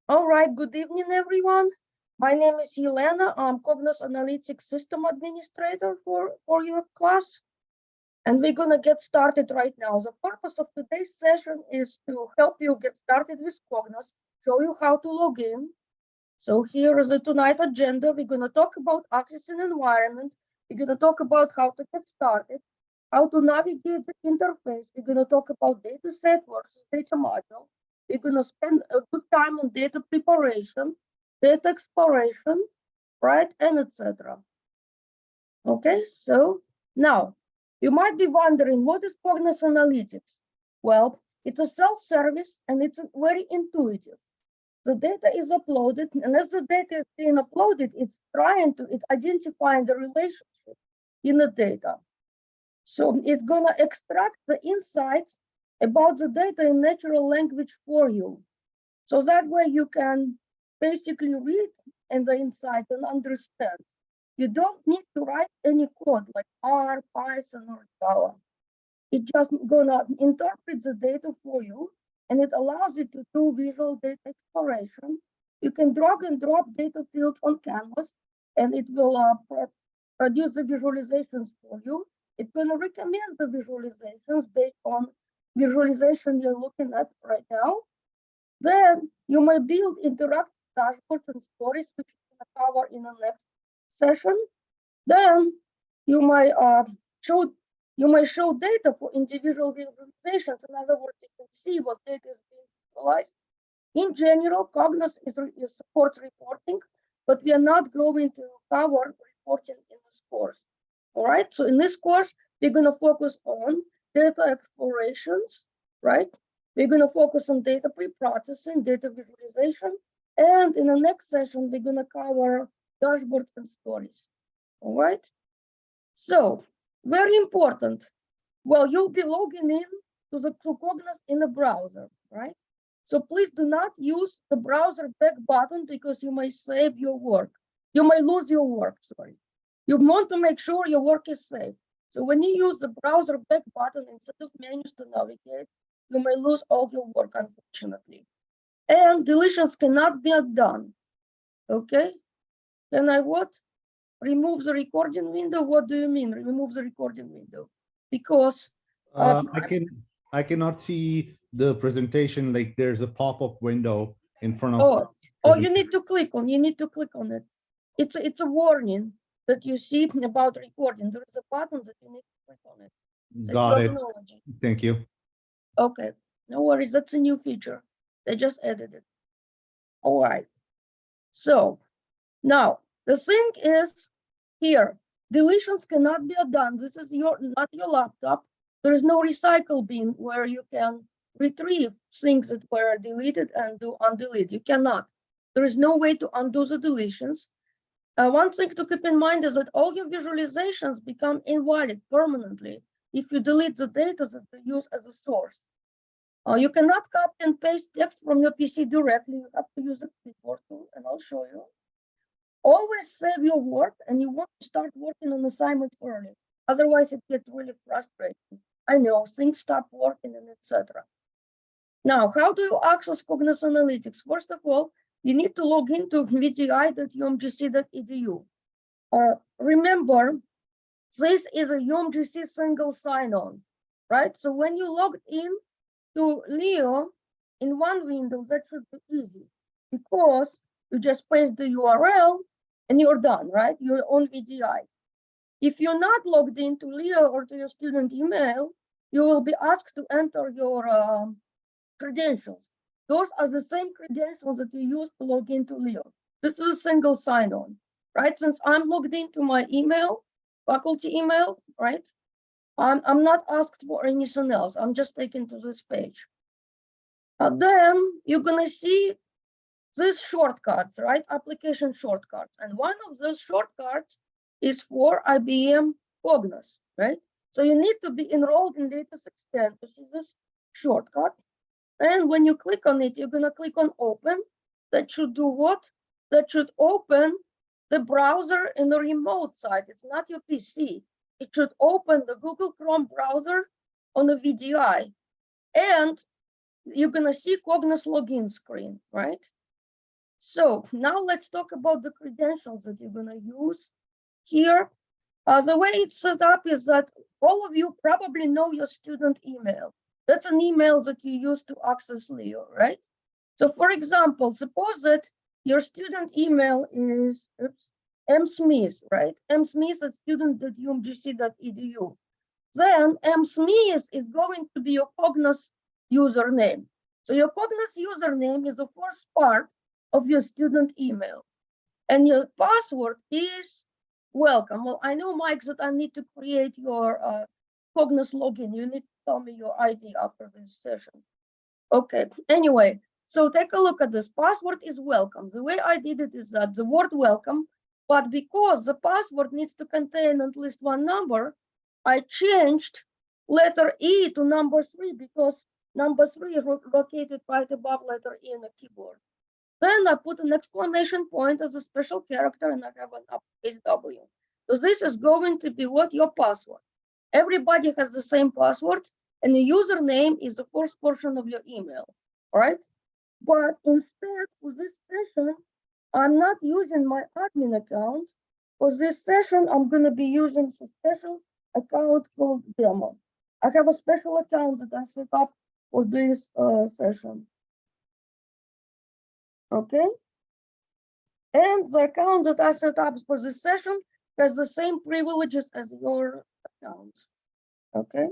All right, good evening, everyone. My name is Elena. I'm Conos Analytics System Administrator for your class, and we're going to get started right now. The purpose of today's session is to help you get started with Cognos, show you how to log in. So here is the tonight agenda. We're going to talk about access and environment. We're going to talk about how to get started, how to navigate the interface. We're going to talk about data set versus data module. We're going to spend a good time on data preparation, data exploration, right, and etc. Okay, so now you might be wondering, what is Cognos Analytics? Well, it's a self-service and it's very intuitive. The data is uploaded, and as the data is being uploaded, it's identifying the relationship in the data. So it's gonna extract the insights about the data in natural language for you. So that way you can basically read and the insight and understand. You don't need to write any code like R, Python, or Java. It's just gonna interpret the data for you, and it allows you to do visual data exploration. You can drag and drop data fields on canvas, and it will produce the visualizations for you. It's going to recommend the visualizations based on visualization you're looking at right now. Then you might build interactive dashboards and stories, which we're going to cover in the next session. Then you might show data for individual visualizations. In other words, you can see what data is being visualized. In general, Cognos supports reporting, but we are not going to cover reporting in this course. All right, so in this course, we're going to focus on data explorations, right? We're going to focus on data pre-processing, data visualization, and in the next session, we're going to cover dashboards and stories. All right, so very important. Well, you'll be logging in to Cognos in the browser, right? So please do not use the browser back button because you may save your work. You may lose your work, sorry. You want to make sure your work is safe. So when you use the browser back button instead of menus to navigate, you may lose all your work, unfortunately. And deletions cannot be done, okay? Can I what? Remove the recording window? What do you mean, remove the recording window? Because I cannot see the presentation. Like there's a pop-up window in front of you need to click on it. It's a warning that you see about recording. There is a button that you need to click on it. Got it. Thank you. Okay, no worries. That's a new feature. They just added it. All right. So now the thing is here, deletions cannot be done. This is not your laptop. There is no recycle bin where you can retrieve things that were deleted and do undelete. You cannot. There is no way to undo the deletions. One thing to keep in mind is that all your visualizations become invalid permanently if you delete the data that you use as a source. You cannot copy and paste text from your PC directly. You have to use a clipboard tool, and I'll show you. Always save your work, and you want to start working on assignments early. Otherwise, it gets really frustrating. I know, things stop working and etc. Now, how do you access Cognos Analytics? First of all, you need to log into vdi.umgc.edu. Remember, this is a UMGC single sign-on, right? So when you logged in to Leo in one window, that should be easy because you just paste the URL and you're done, right? You're on VDI. If you're not logged into Leo or to your student email, you will be asked to enter your credentials. Those are the same credentials that you use to log into Leo. This is a single sign-on, right? Since I'm logged into my email, faculty email, right? I'm not asked for anything else. I'm just taken to this page. Then you're gonna see these shortcuts, right? Application shortcuts. And one of those shortcuts is for IBM Cognos, right? So you need to be enrolled in Data 610 to see this shortcut. And when you click on it, you're gonna click on open. That should do what? That should open the browser in the remote side. It's not your PC. It should open the Google Chrome browser on the VDI. And you're gonna see Cognos login screen, right? So now let's talk about the credentials that you're gonna use here. The way it's set up is that all of you probably know your student email. That's an email that you use to access Leo, right? So for example, suppose that your student email is msmith, right? msmith@student.umgc.edu. Then msmith is going to be your Cognos username. So your Cognos username is the first part of your student email. And your password is welcome. Well, I know, Mike, that I need to create your Cognos login. You need to tell me your ID after this session. Okay, anyway, so take a look at this. Password is welcome. The way I did it is that the word welcome, but because the password needs to contain at least one number, I changed letter E to number 3 because number 3 is located right above letter E in the keyboard. Then I put an exclamation point as a special character and I have an uppercase W. So this is going to be what your password. Everybody has the same password and the username is the first portion of your email, right? But instead for this session, I'm not using my admin account. For this session, I'm gonna be using a special account called demo. I have a special account that I set up for this session. Okay, and the account that I set up for this session has the same privileges as your accounts. Okay,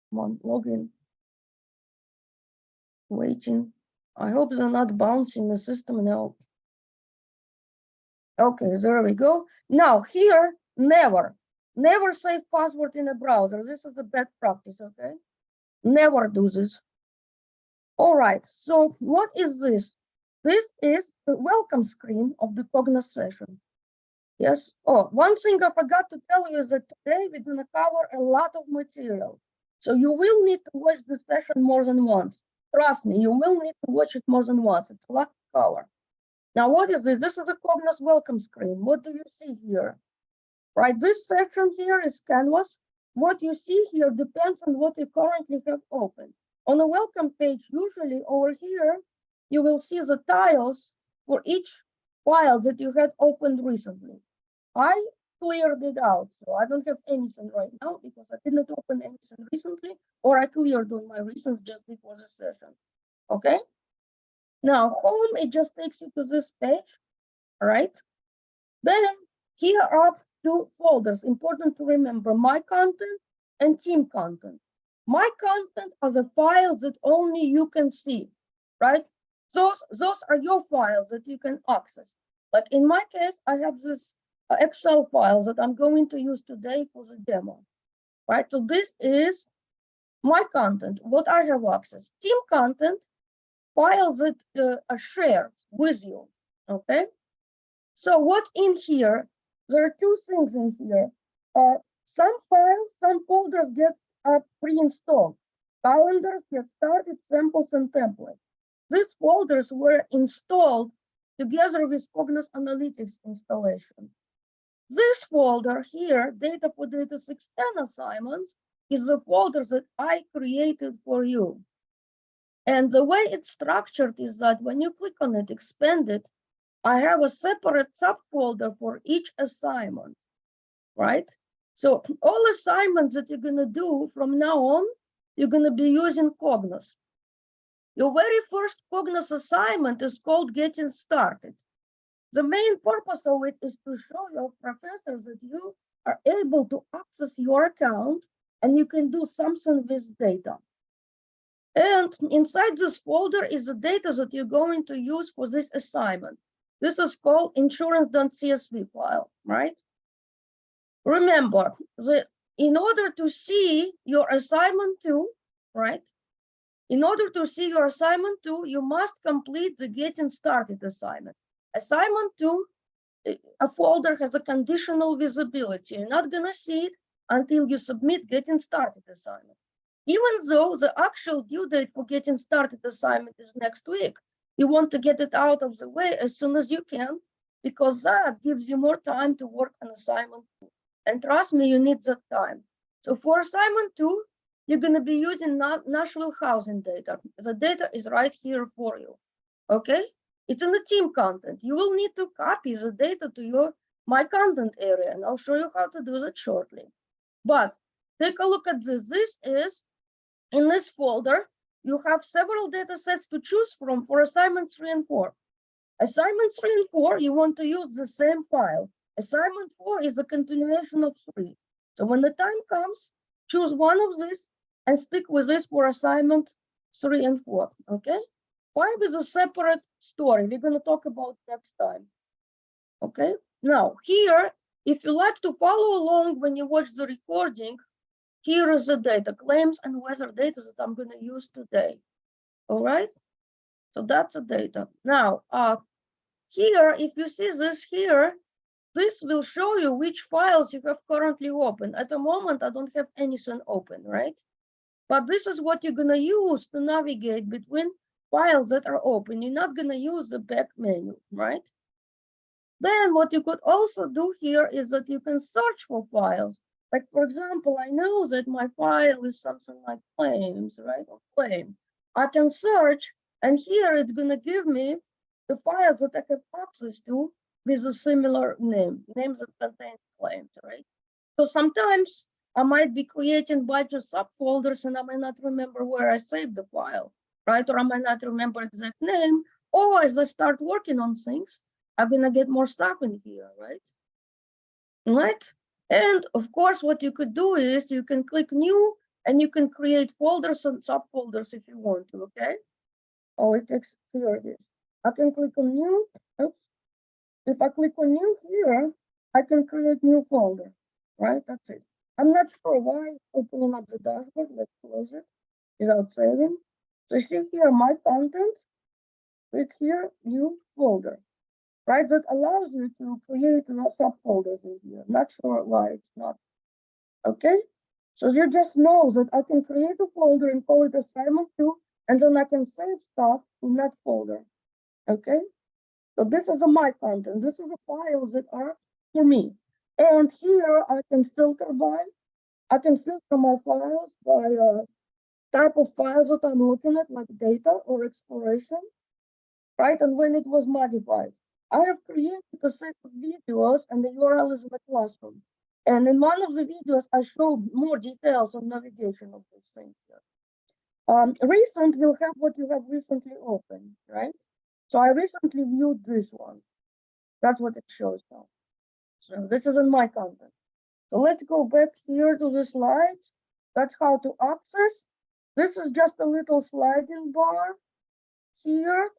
come on, log in. Waiting. I hope they're not bouncing the system now. Okay, there we go. Now here, never save password in a browser. This is a bad practice, okay? Never do this. All right, so what is this? This is the welcome screen of the Cognos session. Yes. Oh, one thing I forgot to tell you is that today we're going to cover a lot of material. So you will need to watch the session more than once. Trust me, you will need to watch it more than once. It's a lot to cover. Now, what is this? This is a Cognos welcome screen. What do you see here? Right, this section here is Canvas. What you see here depends on what you currently have open. On the welcome page, usually over here, you will see the tiles for each file that you had opened recently. I cleared it out, so I don't have anything right now because I didn't open anything recently, or I cleared on my reasons just before the session. Okay. Now, home, it just takes you to this page, right? Then here are two folders, important to remember: my content and team content. My content are the files that only you can see, right? Those are your files that you can access. Like in my case, I have this Excel files that I'm going to use today for the demo, right? So this is my content, what I have access. Team content, files that are shared with you, okay? So what's in here? There are two things in here. Some files, some folders get pre-installed. Calendars, get started, samples, and templates. These folders were installed together with Cognos Analytics installation. This folder here, Data for Data 610 assignments, is the folder that I created for you. And the way it's structured is that when you click on it, expand it, I have a separate subfolder for each assignment, right? So all assignments that you're gonna do from now on, you're gonna be using Cognos. Your very first Cognos assignment is called Getting Started. The main purpose of it is to show your professors that you are able to access your account and you can do something with data. And inside this folder is the data that you're going to use for this assignment. This is called insurance.csv file, right? Remember, in order to see your assignment 2, right? In order to see your assignment 2, you must complete the Getting Started assignment. Assignment 2, a folder has a conditional visibility. You're not gonna see it until you submit Getting Started assignment. Even though the actual due date for Getting Started assignment is next week, you want to get it out of the way as soon as you can, because that gives you more time to work on assignment 2. And trust me, you need that time. So for assignment 2, you're going to be using Nashville housing data. The data is right here for you, okay? It's in the team content. You will need to copy the data to your my content area, and I'll show you how to do that shortly. But take a look at this. This is in this folder. You have several data sets to choose from for assignment 3 and 4. Assignment 3 and 4, you want to use the same file. Assignment 4 is a continuation of 3. So when the time comes, choose one of these and stick with this for assignment 3 and 4, okay? 5 is a separate story. We're going to talk about next time, okay? Now, here, if you like to follow along when you watch the recording, here is the data, claims and weather data that I'm going to use today, all right? So that's the data. Now, here, if you see this here, this will show you which files you have currently open. At the moment, I don't have anything open, right? But this is what you're gonna use to navigate between files that are open. You're not gonna use the back menu, right? Then what you could also do here is that you can search for files. Like, for example, I know that my file is something like claims, right? Or claim. I can search, and here it's gonna give me the files that I have access to with a similar name, names that contain claims, right? So sometimes I might be creating a bunch of subfolders and I might not remember where I saved the file, right? Or I might not remember exact name. Or as I start working on things, I'm gonna get more stuff in here, right? Right? And of course, what you could do is you can click new and you can create folders and subfolders if you want to, okay? All it takes, here it is. I can click on new. Oops. If I click on new here, I can create new folder, right? That's it. I'm not sure why opening up the dashboard. Let's close it without saving. So you see here my content, click here, new folder, right? That allows you to create subfolders in here. Not sure why it's not. Okay. So you just know that I can create a folder and call it assignment 2, and then I can save stuff in that folder. Okay. So this is my content. This is the files that are for me. And here I can filter I can filter my files by type of files that I'm looking at, like data or exploration, right? And when it was modified. I have created a set of videos and the URL is in the classroom. And in one of the videos, I showed more details on navigation of this thing here. Recent will have what you have recently opened, right? So I recently viewed this one. That's what it shows now. So this is in my content. So let's go back here to the slides. That's how to access. This is just a little sliding bar here.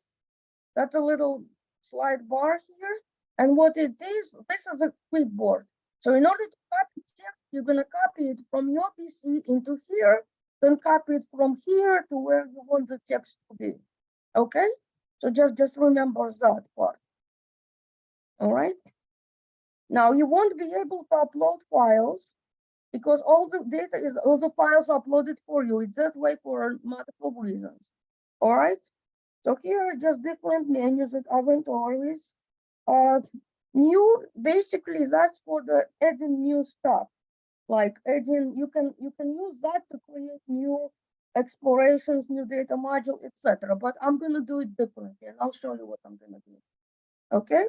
That's a little slide bar here. And what it is, this is a clipboard. So in order to copy text, you're going to copy it from your PC into here, then copy it from here to where you want the text to be. Okay? So just remember that part. All right? Now you won't be able to upload files because all the data is, all the files uploaded for you. It's that way for multiple reasons. All right? So here are just different menus that I went over with. New, basically that's for the adding new stuff. Like adding, you can use that to create new explorations, new data module, etc. But I'm gonna do it differently and I'll show you what I'm gonna do. Okay,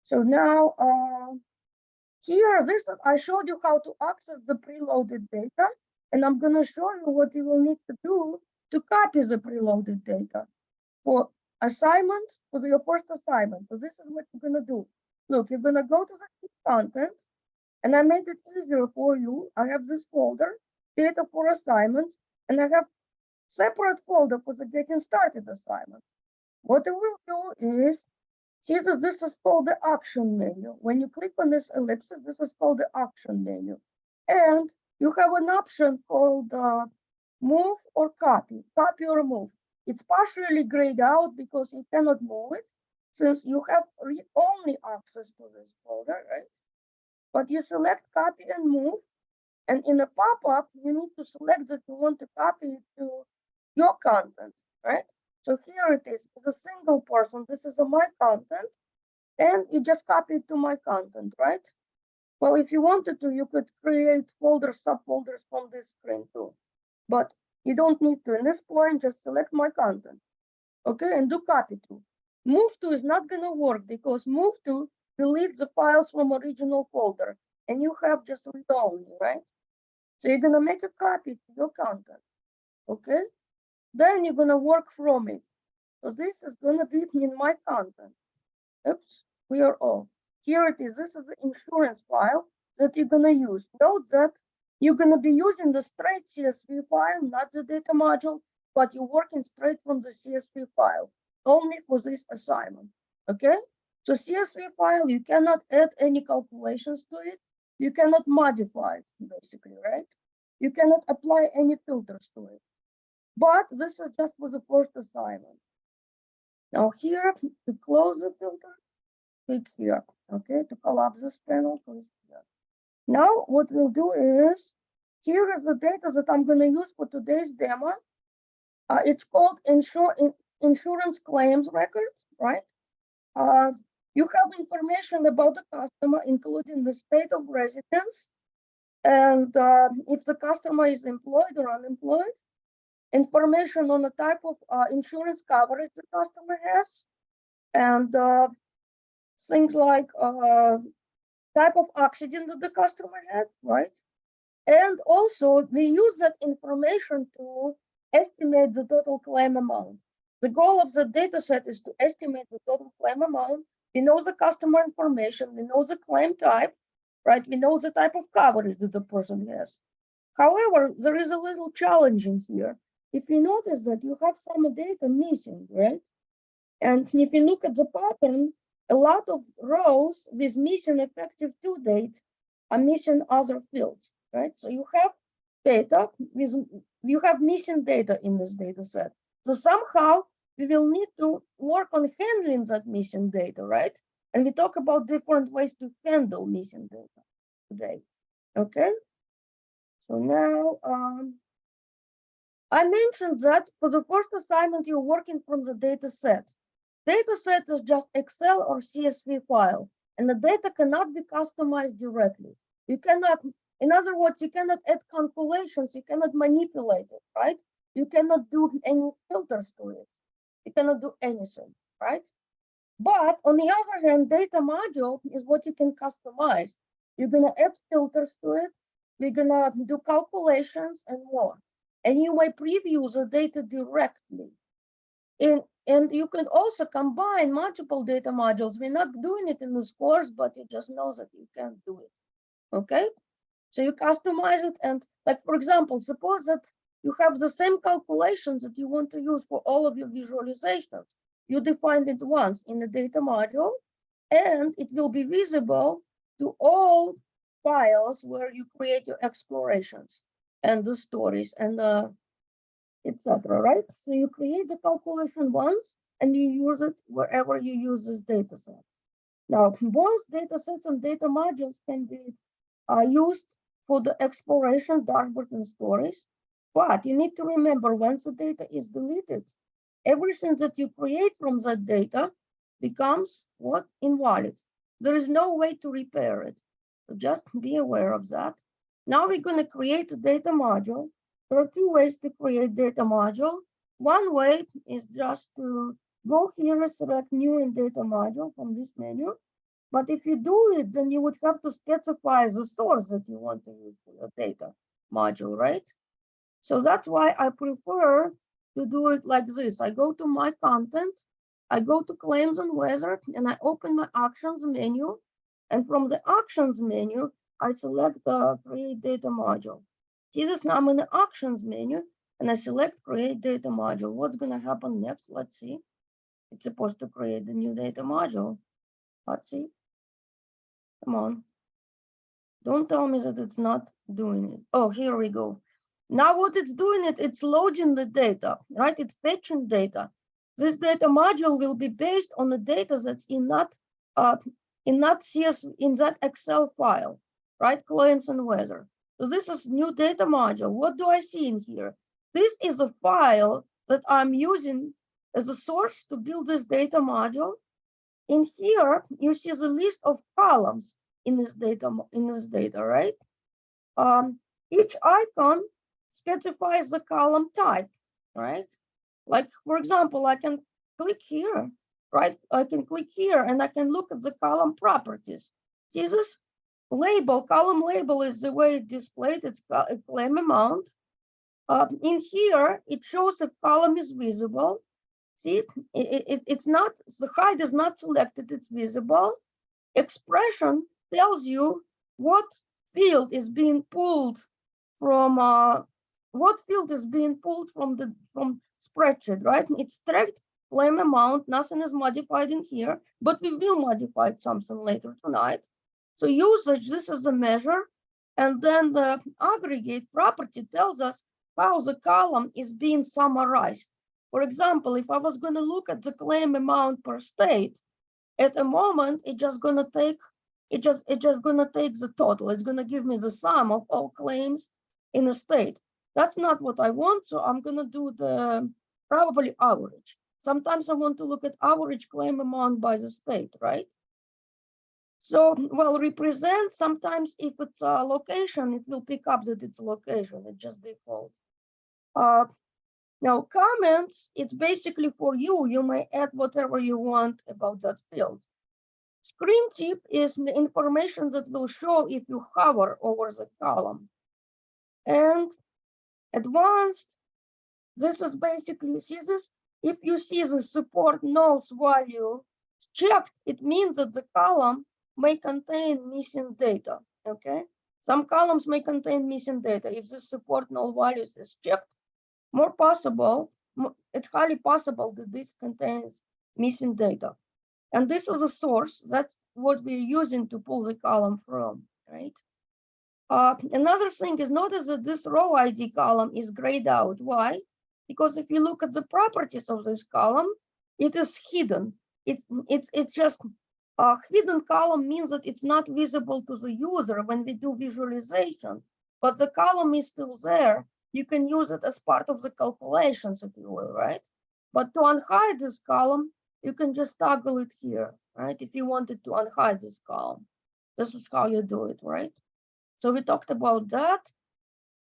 so now here, I showed you how to access the preloaded data, and I'm gonna show you what you will need to do to copy the preloaded data for assignment, for your first assignment. So this is what you're gonna do. Look, you're gonna go to the content, and I made it easier for you. I have this folder, data for assignments, and I have separate folder for the getting started assignment. What I will do is, see that this is called the action menu. When you click on this ellipsis, this is called the action menu. And you have an option called move or copy or move. It's partially grayed out because you cannot move it since you have read-only access to this folder, right? But you select copy and move, and in the pop-up, you need to select that you want to copy it to your content, right? So here it is, it's a single person. This is my content, and you just copy it to my content, right? Well, if you wanted to, you could create folders, subfolders from this screen too, but you don't need to. In this point, just select my content, okay, and do copy to. Move to is not going to work because move to deletes the files from original folder and you have just read only, right? So you're going to make a copy to your content, okay? Then you're going to work from it. So this is going to be in my content. Oops, we are off. Here it is. This is the insurance file that you're going to use. Note that you're going to be using the straight CSV file, not the data module, but you're working straight from the CSV file, only for this assignment, okay? So CSV file, you cannot add any calculations to it. You cannot modify it, basically, right? You cannot apply any filters to it. But this is just for the first assignment. Now here, to close the filter, click here, okay? To collapse this panel, click here. Now what we'll do is, here is the data that I'm going to use for today's demo. It's called insurance claims records, right? You have information about the customer, including the state of residence, and if the customer is employed or unemployed, information on the type of insurance coverage the customer has, and things like type of oxygen that the customer had, right? And also we use that information to estimate the total claim amount. The goal of the data set is to estimate the total claim amount. We know the customer information, we know the claim type, right? We know the type of coverage that the person has. However, there is a little challenge in here. If you notice that you have some data missing, right? And if you look at the pattern, a lot of rows with missing effective due date are missing other fields, right? So you have data with, you have missing data in this data set. So somehow we will need to work on handling that missing data, right? And we talk about different ways to handle missing data today, okay? So now, I mentioned that for the first assignment, you're working from the data set. Data set is just Excel or CSV file, and the data cannot be customized directly. You cannot, in other words, you cannot add calculations, you cannot manipulate it, right? You cannot do any filters to it. You cannot do anything, right? But on the other hand, data module is what you can customize. You're gonna add filters to it, we're gonna do calculations and more. And you may preview the data directly. And you can also combine multiple data modules. We're not doing it in this course, but you just know that you can do it, okay? So you customize it and like, for example, suppose that you have the same calculations that you want to use for all of your visualizations. You defined it once in the data module and it will be visible to all files where you create your explorations and the stories and etc. Right? So you create the calculation once and you use it wherever you use this data set. Now, both data sets and data modules can be used for the exploration, dashboard, and stories. But you need to remember once the data is deleted, everything that you create from that data becomes what? Invalid. There is no way to repair it. So just be aware of that. Now we're going to create a data module. There are two ways to create data module. One way is just to go here and select new in data module from this menu. But if you do it, then you would have to specify the source that you want to use for your data module, right? So that's why I prefer to do it like this. I go to my content, I go to claims and weather, and I open my actions menu. And from the actions menu, I select the create data module. See this now I'm in the actions menu and I select create data module. What's going to happen next? Let's see. It's supposed to create the new data module. Let's see. Come on. Don't tell me that it's not doing it. Oh, here we go. Now what it's doing it's loading the data, right? It's fetching data. This data module will be based on the data that's in that Excel file, right? Claims and weather. So this is new data module. What do I see in here? This is a file that I'm using as a source to build this data module. In here, you see the list of columns in this data, right? Each icon specifies the column type, right? Like, for example, I can click here, right? I can click here and I can look at the column properties. See this label, column label is the way it's displayed. It's a claim amount. In here, it shows if column is visible. See, it's not, the hide is not selected, it's visible. Expression tells you what field is being pulled from from spreadsheet, right? It's tracked claim amount, nothing is modified in here, but we will modify something later tonight. So usage, this is the measure, and then the aggregate property tells us how the column is being summarized. For example, if I was going to look at the claim amount per state, at a moment, it's just gonna take the total. It's gonna give me the sum of all claims in a state. That's not what I want, so I'm gonna do the probably average. Sometimes I want to look at average claim amount by the state, right? So, well, represent, sometimes if it's a location, it will pick up that it's a location, it just defaults. Now, comments, it's basically for you. You may add whatever you want about that field. Screen tip is the information that will show if you hover over the column. And advanced, this is basically, see this? If you see the support nulls value checked, it means that the column may contain missing data, okay? Some columns may contain missing data. If the support null values is checked, it's highly possible that this contains missing data. And this is a source. That's what we're using to pull the column from, right? Another thing is, notice that this row ID column is grayed out. Why? Because if you look at the properties of this column, it is hidden. It's just a hidden column means that it's not visible to the user when we do visualization, but the column is still there. You can use it as part of the calculations, if you will, right? But to unhide this column, you can just toggle it here, right? If you wanted to unhide this column, this is how you do it, right? So we talked about that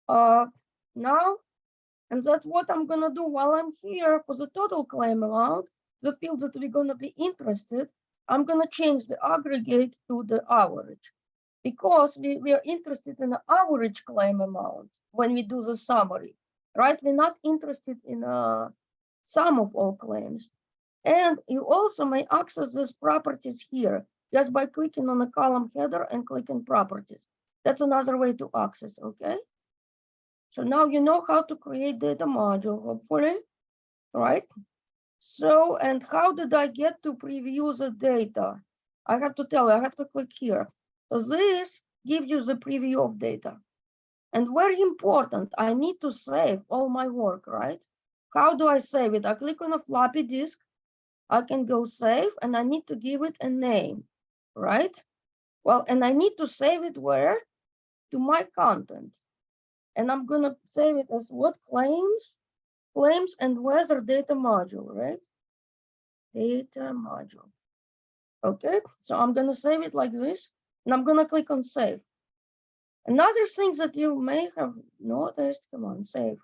now, and that's what I'm gonna do while I'm here for the total claim amount, the field that we're gonna be interested, I'm gonna change the aggregate to the average because we are interested in the average claim amount when we do the summary, right? We're not interested in a sum of all claims. And you also may access these properties here just by clicking on the column header and clicking properties. That's another way to access, okay? So now you know how to create data module, hopefully, right? So, and how did I get to preview the data? I have to tell you, I have to click here. So this gives you the preview of data. And very important, I need to save all my work, right? How do I save it? I click on a floppy disk, I can go save, and I need to give it a name, right? Well, and I need to save it where? To my content. And I'm gonna save it as what? Claims and weather data module, right? Data module. Okay, so I'm gonna save it like this, and I'm gonna click on save. Another thing that you may have noticed, come on, save.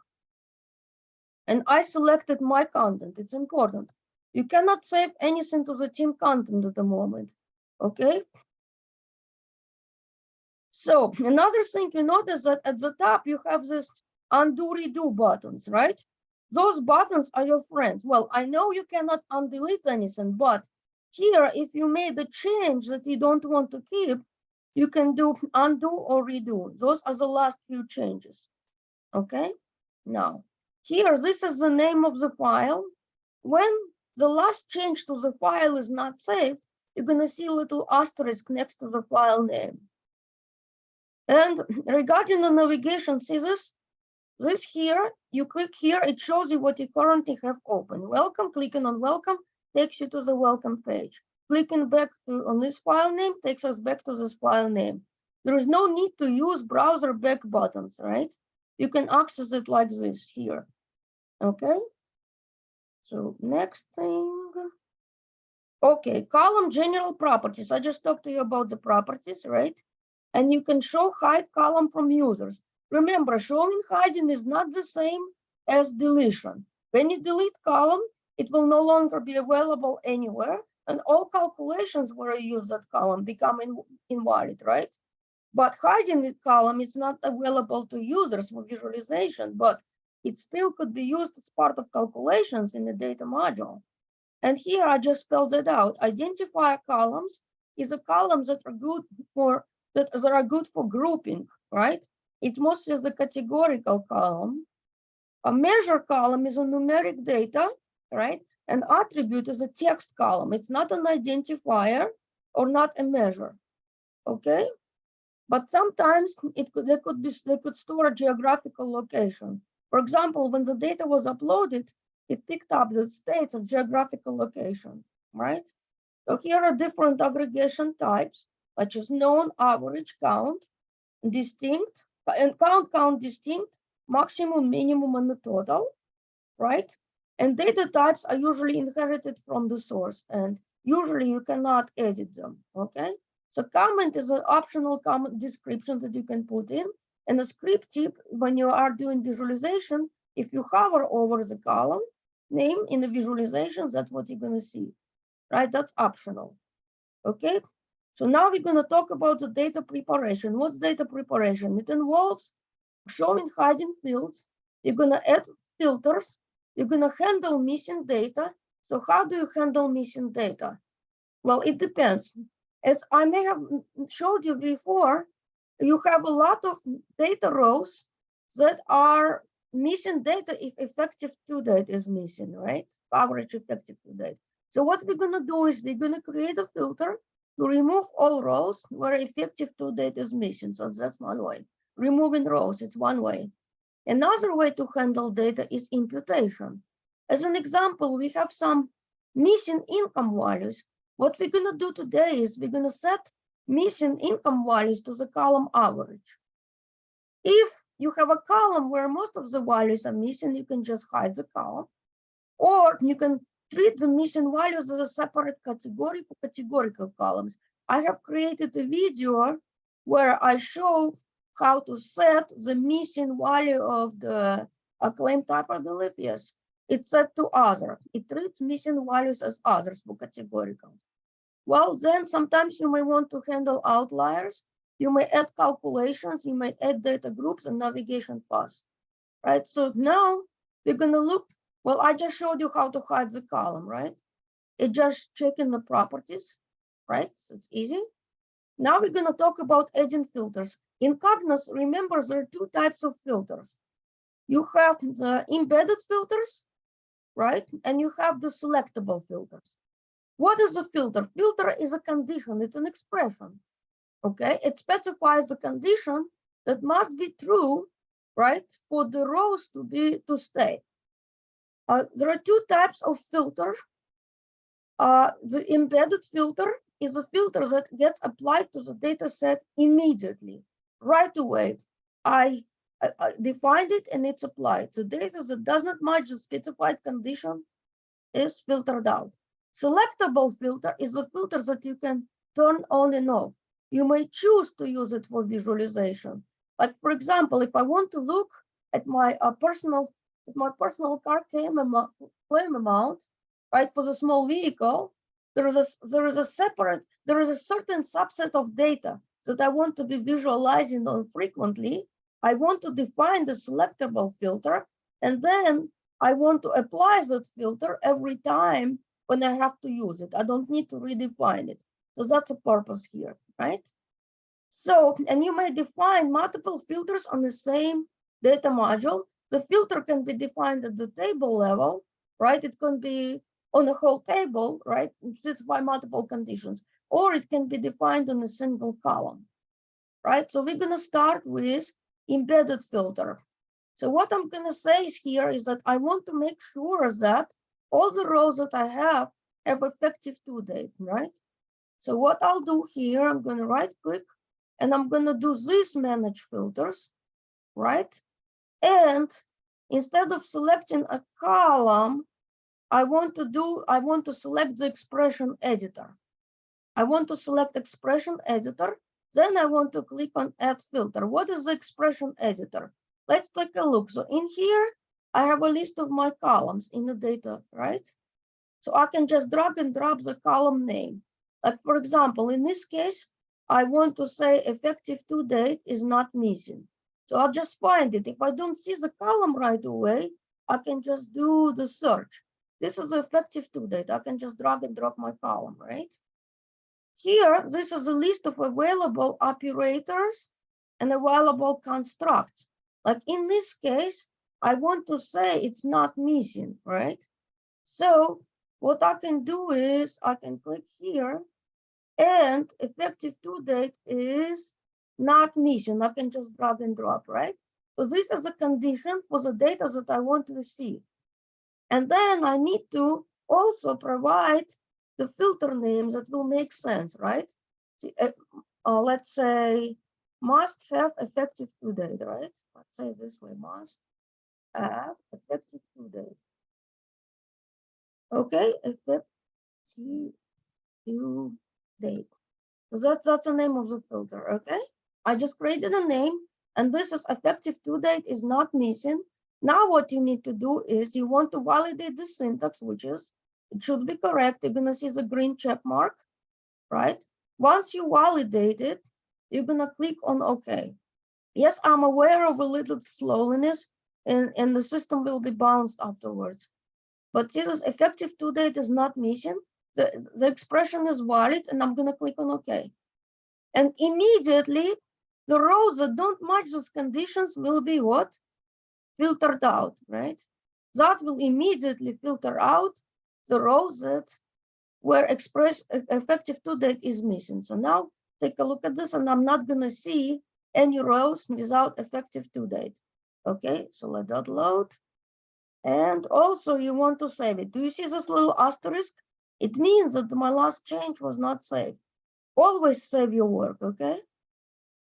And I selected my content, it's important. You cannot save anything to the team content at the moment, okay? So another thing you notice that at the top you have this undo redo buttons, right? Those buttons are your friends. Well, I know you cannot undelete anything, but here, if you made a change that you don't want to keep, you can do undo or redo. Those are the last few changes, okay? Now, here, this is the name of the file. When the last change to the file is not saved, you're gonna see a little asterisk next to the file name. And regarding the navigation, see this? This here, you click here, it shows you what you currently have open. Welcome, clicking on welcome takes you to the welcome page. Clicking back on this file name takes us back to this file name. There is no need to use browser back buttons, right? You can access it like this here, okay? So next thing. Okay, column general properties. I just talked to you about the properties, right? And you can show hide column from users. Remember, showing hiding is not the same as deletion. When you delete column, it will no longer be available anywhere, and all calculations where you use that column become invalid, right? But hiding the column is not available to users for visualization, but it still could be used as part of calculations in the data module. And here I just spelled it out. Identifier columns is a columns that are good for grouping, right? It's mostly the categorical column. A measure column is a numeric data, right? An attribute is a text column. It's not an identifier or not a measure, okay? But sometimes they could store a geographical location. For example, when the data was uploaded, it picked up the states of geographical location, right? So here are different aggregation types, such as known, average, count, distinct, and count, distinct, maximum, minimum, and the total, right? And data types are usually inherited from the source, and usually you cannot edit them, okay? So comment is an optional comment description that you can put in, and a script tip when you are doing visualization, if you hover over the column name in the visualization, that's what you're gonna see, right? That's optional, okay? So now we're gonna talk about the data preparation. What's data preparation? It involves showing hiding fields. You're gonna add filters. You're gonna handle missing data. So how do you handle missing data? Well, it depends. As I may have showed you before, you have a lot of data rows that are missing data if effective due date is missing, right? Average effective due date. So what we're gonna do is we're gonna create a filter to remove all rows where effective due date is missing. So that's one way. Removing rows, it's one way. Another way to handle data is imputation. As an example, we have some missing income values. What we're gonna do today is we're gonna set missing income values to the column average. If you have a column where most of the values are missing, you can just hide the column, or you can treat the missing values as a separate category for categorical columns. I have created a video where I show how to set the missing value of the claim type, I believe, yes. It's set to other. It treats missing values as others for categorical. Well, then sometimes you may want to handle outliers. You may add calculations, you may add data groups and navigation paths, right? So now we're gonna look, well, I just showed you how to hide the column, right? It just checking the properties, right? So it's easy. Now we're gonna talk about adding filters. In Conos, remember there are two types of filters. You have the embedded filters, right? And you have the selectable filters. What is a filter? Filter is a condition, it's an expression, okay? It specifies a condition that must be true, right? For the rows to stay. There are two types of filter. The embedded filter is a filter that gets applied to the data set immediately, right away. I defined it and it's applied. The data that does not match the specified condition is filtered out. Selectable filter is a filter that you can turn on and off. You may choose to use it for visualization. Like for example, if I want to look at my personal car claim amount, right, for the small vehicle, there is a certain subset of data that I want to be visualizing on frequently. I want to define the selectable filter, and then I want to apply that filter every time when I have to use it. I don't need to redefine it. So that's a purpose here, right? So, and you may define multiple filters on the same data module. The filter can be defined at the table level, right? It can be on a whole table, right? Specify multiple conditions, or it can be defined on a single column, right? So we're gonna start with embedded filter. So what I'm gonna say here is that I want to make sure that all the rows that I have effective due date, right? So what I'll do here, I'm gonna right click and I'm gonna do this manage filters, right? And instead of selecting a column, I want to select the expression editor. I want to select expression editor. Then I want to click on add filter. What is the expression editor? Let's take a look. So in here, I have a list of my columns in the data, right? So I can just drag and drop the column name. Like for example, in this case, I want to say effective to date is not missing. So I'll just find it. If I don't see the column right away, I can just do the search. This is the effective to date. I can just drag and drop my column, right? Here, this is a list of available operators and available constructs. Like in this case, I want to say it's not missing, right? So what I can do is I can click here and effective to date is not missing. I can just drag and drop, right? So this is a condition for the data that I want to receive. And then I need to also provide the filter names that will make sense, right? Let's say must have effective to date, right? Let's say this way, must have effective to date. Okay, effective to date. So that's the name of the filter, okay? I just created a name, and this is effective to date is not missing. Now what you need to do is you want to validate the syntax, which is, it should be correct. You're gonna see the green check mark, right? Once you validate it, you're gonna click on OK. Yes, I'm aware of a little slowness, and the system will be bounced afterwards. But this is effective to date is not missing. The expression is valid, and I'm gonna click on OK. And immediately, the rows that don't match those conditions will be what? Filtered out, right? That will immediately filter out the rows that where effective to date is missing. So now take a look at this, and I'm not gonna see any rows without effective to date. Okay, so let that load. And also you want to save it. Do you see this little asterisk? It means that my last change was not saved. Always save your work, okay?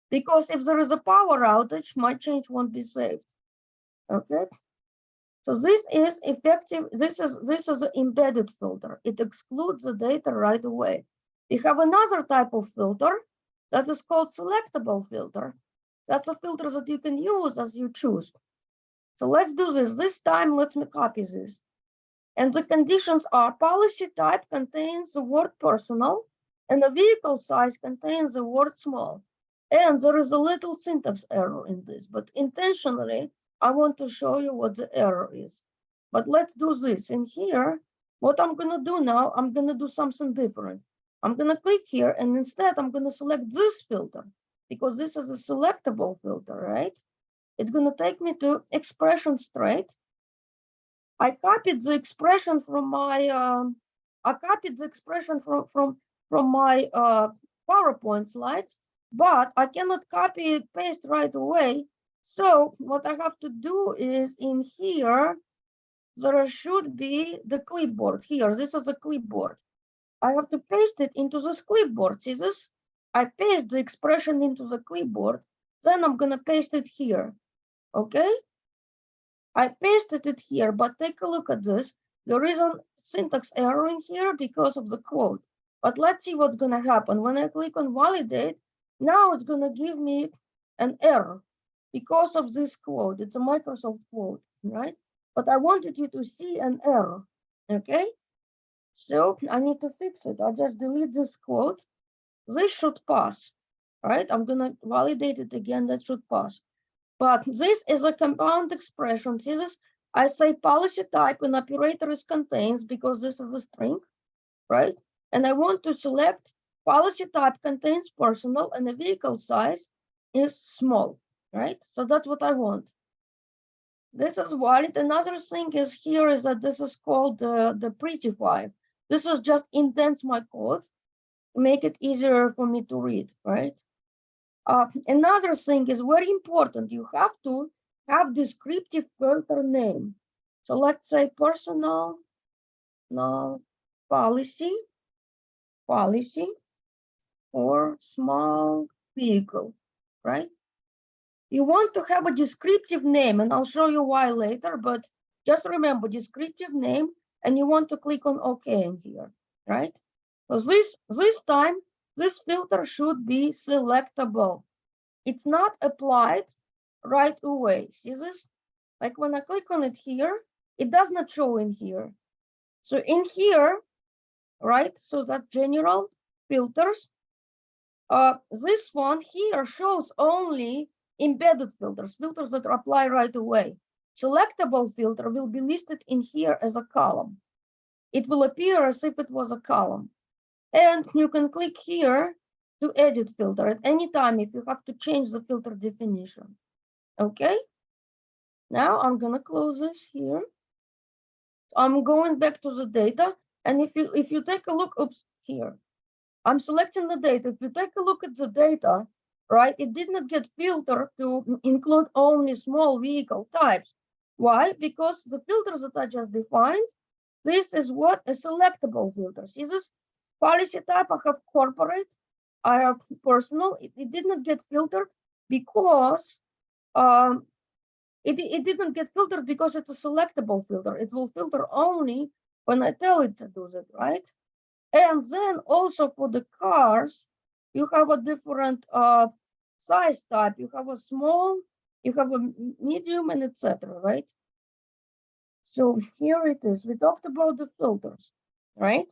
Because if there is a power outage, my change won't be saved. Okay. So this is effective. This is an embedded filter. It excludes the data right away. We have another type of filter that is called selectable filter. That's a filter that you can use as you choose. So let's do this. This time, let me copy this. And the conditions are policy type contains the word personal, and the vehicle size contains the word small. And there is a little syntax error in this, but intentionally, I want to show you what the error is. But let's do this. In here, what I'm gonna do now, I'm gonna do something different. I'm gonna click here, and instead I'm gonna select this filter, because this is a selectable filter, right? It's gonna take me to expression straight. I copied the expression from my PowerPoint slides, but I cannot copy and paste right away. So what I have to do is in here, there should be the clipboard here. This is the clipboard. I have to paste it into this clipboard. See this? I paste the expression into the clipboard. Then I'm gonna paste it here. Okay? I pasted it here, but take a look at this. There is a syntax error in here because of the quote. But let's see what's gonna happen. When I click on validate, now it's gonna give me an error because of this quote. It's a Microsoft quote, right? But I wanted you to see an error, okay? So I need to fix it. I'll just delete this quote. This should pass, right? I'm gonna validate it again, that should pass. But this is a compound expression. See this? I say policy type and operator is contains because this is a string, right? And I want to select policy type contains personal and the vehicle size is small, right? So that's what I want. This is valid. Another thing is here is that this is called the prettify. This is just indents my code to make it easier for me to read, right? Another thing is very important. You have to have descriptive filter name. So let's say personal policy or small vehicle, right? You want to have a descriptive name, and I'll show you why later, but just remember descriptive name, and you want to click on OK in here, right? So this time, this filter should be selectable. It's not applied right away. See this? Like when I click on it here, it does not show in here. So in here, right, so that general filters, this one here shows only embedded filters, filters that apply right away. Selectable filter will be listed in here as a column. It will appear as if it was a column. And you can click here to edit filter at any time if you have to change the filter definition. Okay. Now I'm gonna close this here. I'm going back to the data. And if you take a look, oops, here, I'm selecting the data. If you take a look at the data, right, it did not get filtered to include only small vehicle types. Why? Because the filters that I just defined, this is what a selectable filter. See this policy type? I have corporate, I have personal. It did not get filtered because it didn't get filtered because it's a selectable filter. It will filter only when I tell it to do that, right? And then also for the cars, you have a different size type. You have a small, you have a medium, and etc. Right? So here it is. We talked about the filters, right?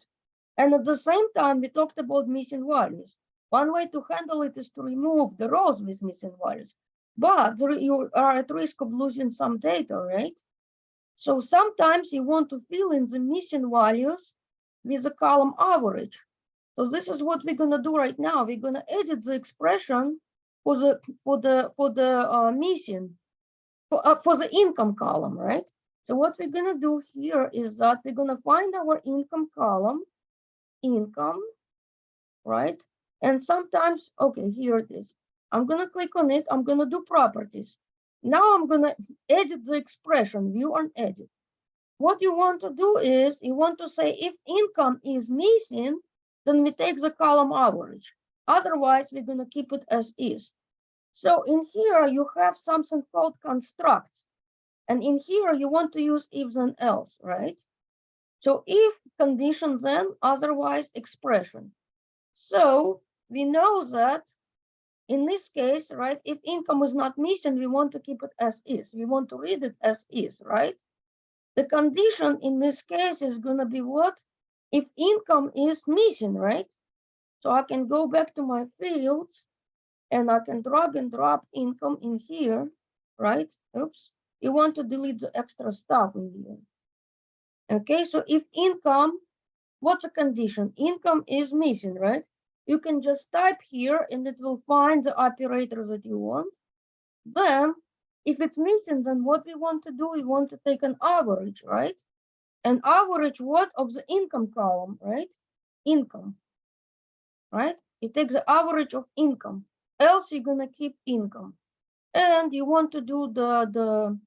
And at the same time, we talked about missing values. One way to handle it is to remove the rows with missing values. But you are at risk of losing some data, right? So sometimes you want to fill in the missing values with a column average. So this is what we're gonna do right now. We're gonna edit the expression for the missing for the income column, right? So what we're gonna do here is that we're gonna find our income column, income, right? And sometimes, okay, here it is. I'm gonna click on it. I'm gonna do properties. Now I'm gonna edit the expression, view and edit. What you want to do is you want to say if income is missing, then we take the column average. Otherwise, we're going to keep it as is. So in here, you have something called constructs. And in here, you want to use if then else, right? So if condition then, otherwise expression. So we know that in this case, right, if income is not missing, we want to keep it as is. We want to read it as is, right? The condition in this case is going to be what? If income is missing, right? So I can go back to my fields and I can drag and drop income in here, right? Oops. You want to delete the extra stuff in here. Okay, so if income, what's the condition? Income is missing, right? You can just type here and it will find the operator that you want. Then if it's missing, then what we want to do, we want to take an average, right? An average what of the income column, right? Income, right? You take the average of income, else you're gonna keep income. And you want to do the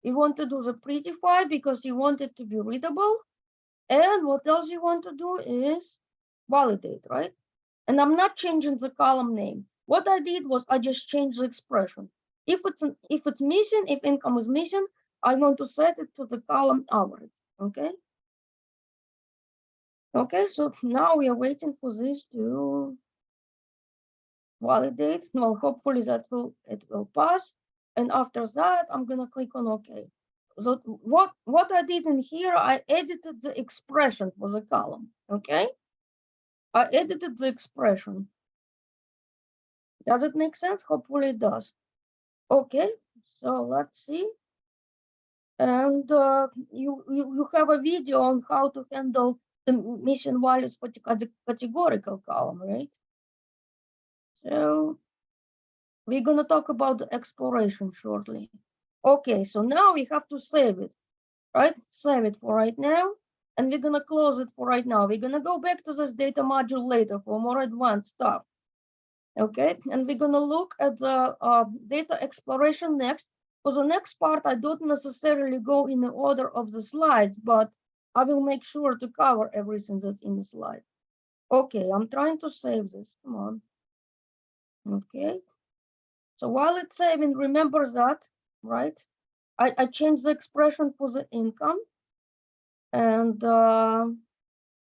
prettify because you want it to be readable. And what else you want to do is validate, right? And I'm not changing the column name. What I did was I just changed the expression. If it's missing, if income is missing, I want to set it to the column average. Okay. Okay, so now we are waiting for this to validate. Well, hopefully it will pass. And after that, I'm gonna click on OK. So what I did in here, I edited the expression for the column. Okay, I edited the expression. Does it make sense? Hopefully it does. Okay, so let's see. And you have a video on how to handle the missing values for the categorical column, right? So we're going to talk about the exploration shortly. Okay, so now we have to save it, right? Save it for right now. And we're going to close it for right now. We're going to go back to this data module later for more advanced stuff. Okay, and we're going to look at the data exploration next. For the next part, I don't necessarily go in the order of the slides, but I will make sure to cover everything that's in the slide. Okay, I'm trying to save this. Come on. Okay. So while it's saving, remember that, right? I changed the expression for the income. And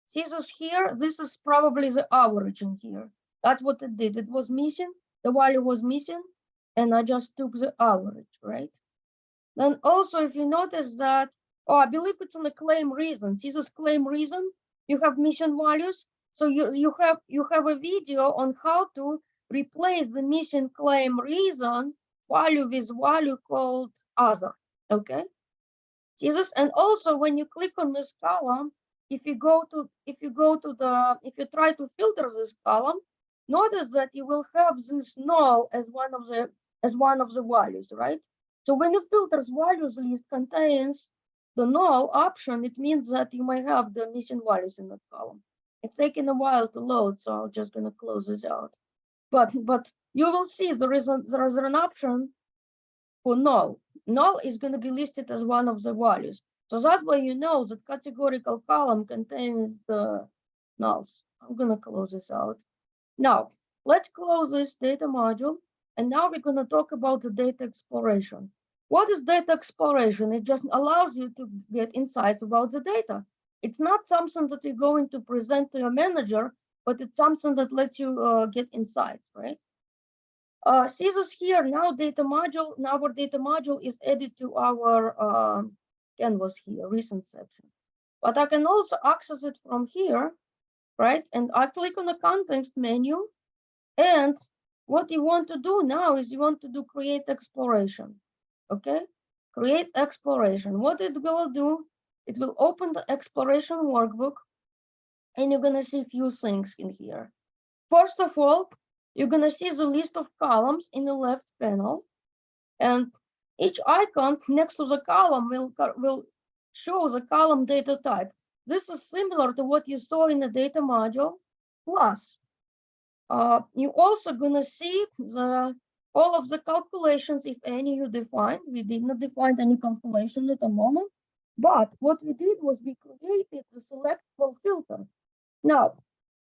see this here? This is probably the average in here. That's what it did. It was missing. The value was missing. And I just took the average, right? Then also, if you notice that Oh, I believe it's in the claim reason. See this claim reason? You have mission values. So you have a video on how to replace the missing claim reason value with value called other. Okay. See this? And also when you click on this column, if you try to filter this column, notice that you will have this null as one of the values, right? So when the filters values list contains the null option, it means that you might have the missing values in that column. It's taking a while to load, so I'm just gonna close this out. But you will see there is an option for null. Null is going to be listed as one of the values. So that way you know that categorical column contains the nulls. I'm going to close this out. Now, let's close this data module. And now we're going to talk about the data exploration. What is data exploration? It just allows you to get insights about the data. It's not something that you're going to present to your manager, but it's something that lets you get insights, right? See this here now data module. Now our data module is added to our canvas here, recent section. But I can also access it from here, right? And I click on the context menu. And what you want to do now is you want to do create exploration. Okay, create exploration. What it will do, it will open the exploration workbook, and you're gonna see a few things in here. First of all, you're going to see the list of columns in the left panel, and each icon next to the column will show the column data type. This is similar to what you saw in the data module. Plus, you're also going to see all of the calculations, if any, you defined. We did not define any calculation at the moment, but what we did was we created the selectable filter. Now,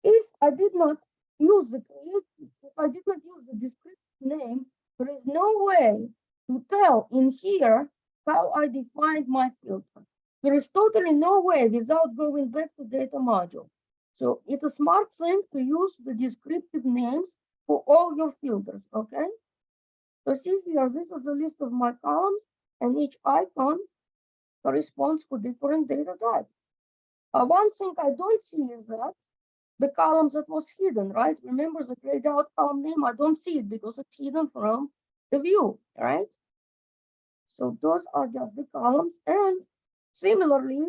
if I did not use the descriptive name, there is no way to tell in here how I defined my filter. There is totally no way without going back to data module. So it's a smart thing to use the descriptive names for all your filters, okay? So see here, this is the list of my columns, and each icon corresponds for different data type. One thing I don't see is that the columns that was hidden, right? Remember the grayed out column name? I don't see it because it's hidden from the view, right? So those are just the columns. And similarly,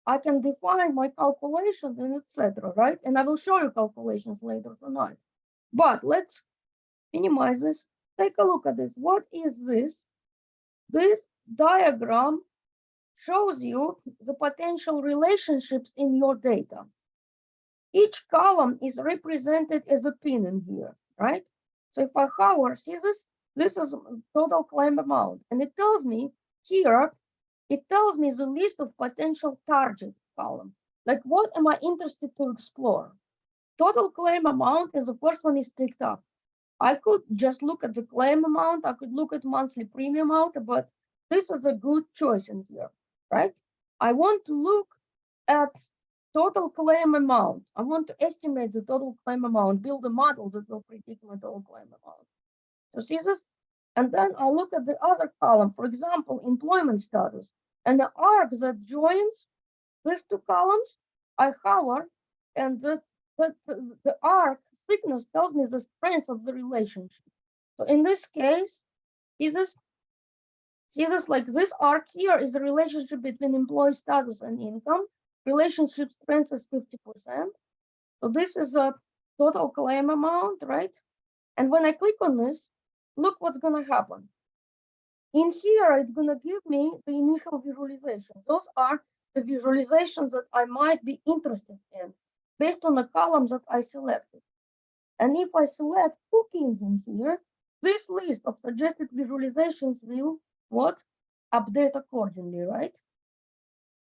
I can define my calculations and etc., right? And I will show you calculations later tonight. But let's minimize this. Take a look at this. What is this? This diagram shows you the potential relationships in your data. Each column is represented as a pin in here, right? So if I hover, see this? This is total claim amount. And it tells me here, it tells me the list of potential target column. Like, what am I interested to explore? Total claim amount is the first one is picked up. I could just look at the claim amount. I could look at monthly premium amount, but this is a good choice in here, right? I want to look at total claim amount. I want to estimate the total claim amount, build a model that will predict my total claim amount. So see this? And then I look at the other column, for example, employment status. And the arc that joins these two columns, I hover, and the arc thickness tells me the strength of the relationship. So in this case, see this like this arc here is the relationship between employee status and income. Relationship strength is 50%. So this is a total claim amount, right? And when I click on this, look what's gonna happen. In here, it's gonna give me the initial visualization. Those are the visualizations that I might be interested in based on the columns that I selected. And if I select two pins in here, this list of suggested visualizations will update accordingly, right?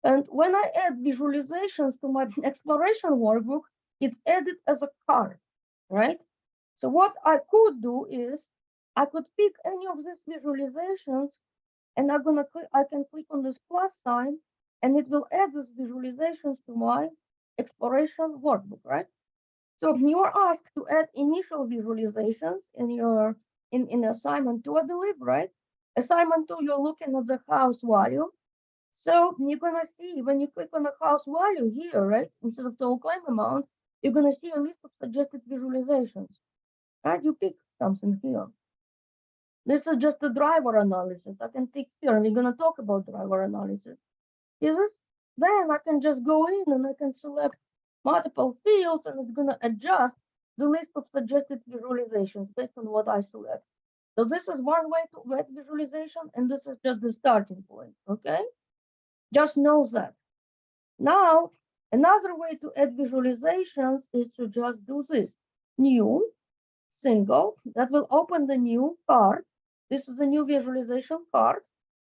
And when I add visualizations to my exploration workbook, it's added as a card, right? So what I could do is I could pick any of these visualizations, and I can click on this plus sign, and it will add these visualizations to my exploration workbook, right? So you are asked to add initial visualizations in assignment 2, I believe, right? Assignment 2, you're looking at the house value. So you're gonna see when you click on the house value here, right? Instead of total claim amount, you're gonna see a list of suggested visualizations. And you pick something here. This is just the driver analysis. I can pick here, and we're gonna talk about driver analysis. Is it? Then I can just go in and I can select multiple fields, and it's gonna adjust the list of suggested visualizations based on what I select. So this is one way to get visualization, and this is just the starting point, okay? Just know that. Now, another way to add visualizations is to just do this. New, single, that will open the new card. This is a new visualization card.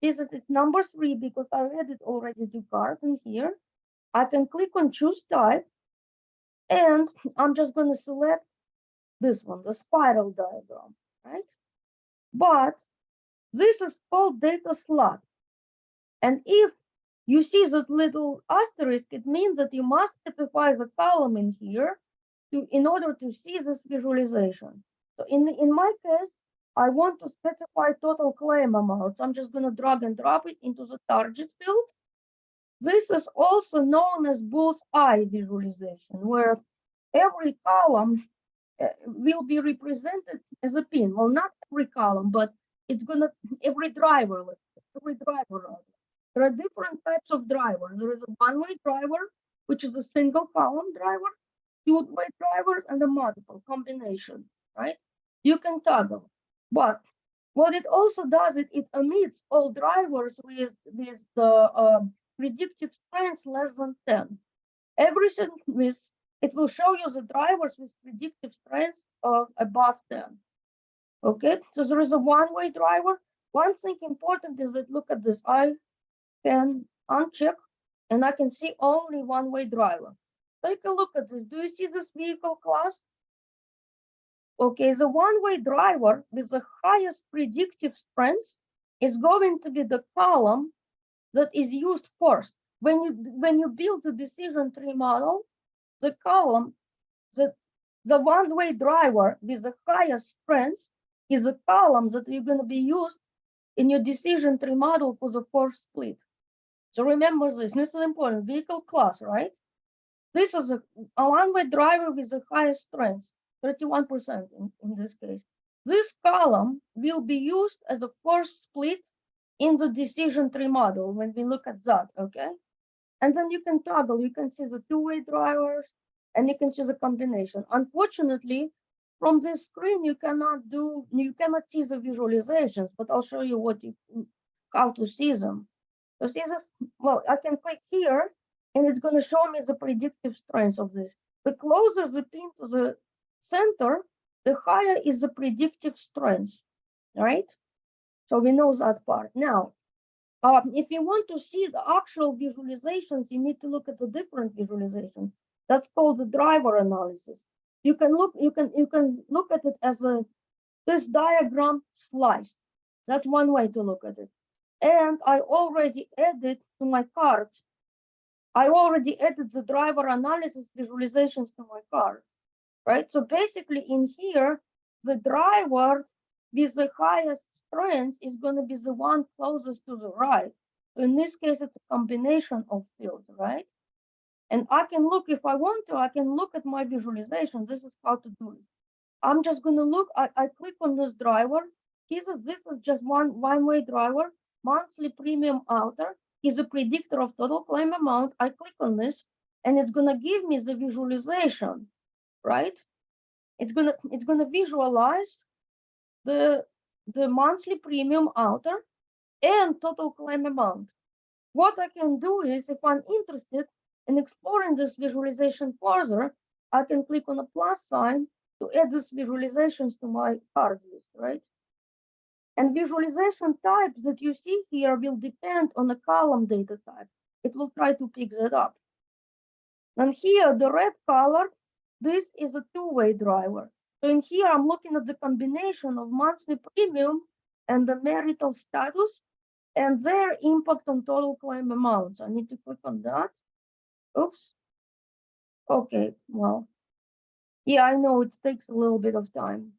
This is it's number 3 because I added already 2 cards in here. I can click on choose type, and I'm just going to select this one, the spiral diagram, right? But this is called data slot. And if you see that little asterisk, it means that you must specify the column in here in order to see this visualization. So in my case, I want to specify total claim amount. So I'm just going to drag and drop it into the target field. This is also known as bullseye visualization, where every column will be represented as a pin. Well, not every column, but it's gonna every driver. Every driver. There are different types of drivers. There is a one-way driver, which is a single column driver, two-way drivers, and a multiple combination. Right? You can toggle, but what it also does, it omits all drivers with the predictive strength less than 10. Everything with it will show you the drivers with predictive strength of above 10. Okay, so there is a one-way driver. One thing important is that look at this. I can uncheck and I can see only one-way driver. Take a look at this. Do you see this vehicle class? Okay, the one-way driver with the highest predictive strength is going to be the column that is used first. When you build the decision tree model, the column, the one-way driver with the highest strength is a column that you're going to be used in your decision tree model for the first split. So remember this. This is important. Vehicle class, right? This is a one-way driver with the highest strength, 31% in this case. This column will be used as a first split in the decision tree model when we look at that, okay? And then you can toggle, you can see the two-way drivers, and you can choose a combination. Unfortunately, from this screen, you cannot see the visualizations, but I'll show you how to see them. So see this, well, I can click here, and it's going to show me the predictive strength of this. The closer the pin to the center, the higher is the predictive strength, right? So we know that part. Now, if you want to see the actual visualizations, you need to look at the different visualization. That's called the driver analysis. You can look at it as this diagram sliced. That's one way to look at it. And I already added to my cards. I already added the driver analysis visualizations to my card, right? So basically in here, the driver with the highest strength is going to be the one closest to the right. So in this case, it's a combination of fields, right? And I can look, if I want to, I can look at my visualization. This is how to do it. I'm just going to look, I click on this driver. This is just one-way driver. Monthly premium outer is a predictor of total claim amount. I click on this, and it's going to give me the visualization, right? It's gonna visualize the monthly premium outer and total claim amount. What I can do is, if I'm interested in exploring this visualization further, I can click on a plus sign to add these visualizations to my card list, right? And visualization type that you see here will depend on the column data type. It will try to pick that up. And here, the red color, this is a two-way driver. So in here, I'm looking at the combination of monthly premium and the marital status and their impact on total claim amount. I need to click on that. Oops. Okay, well, yeah, I know it takes a little bit of time.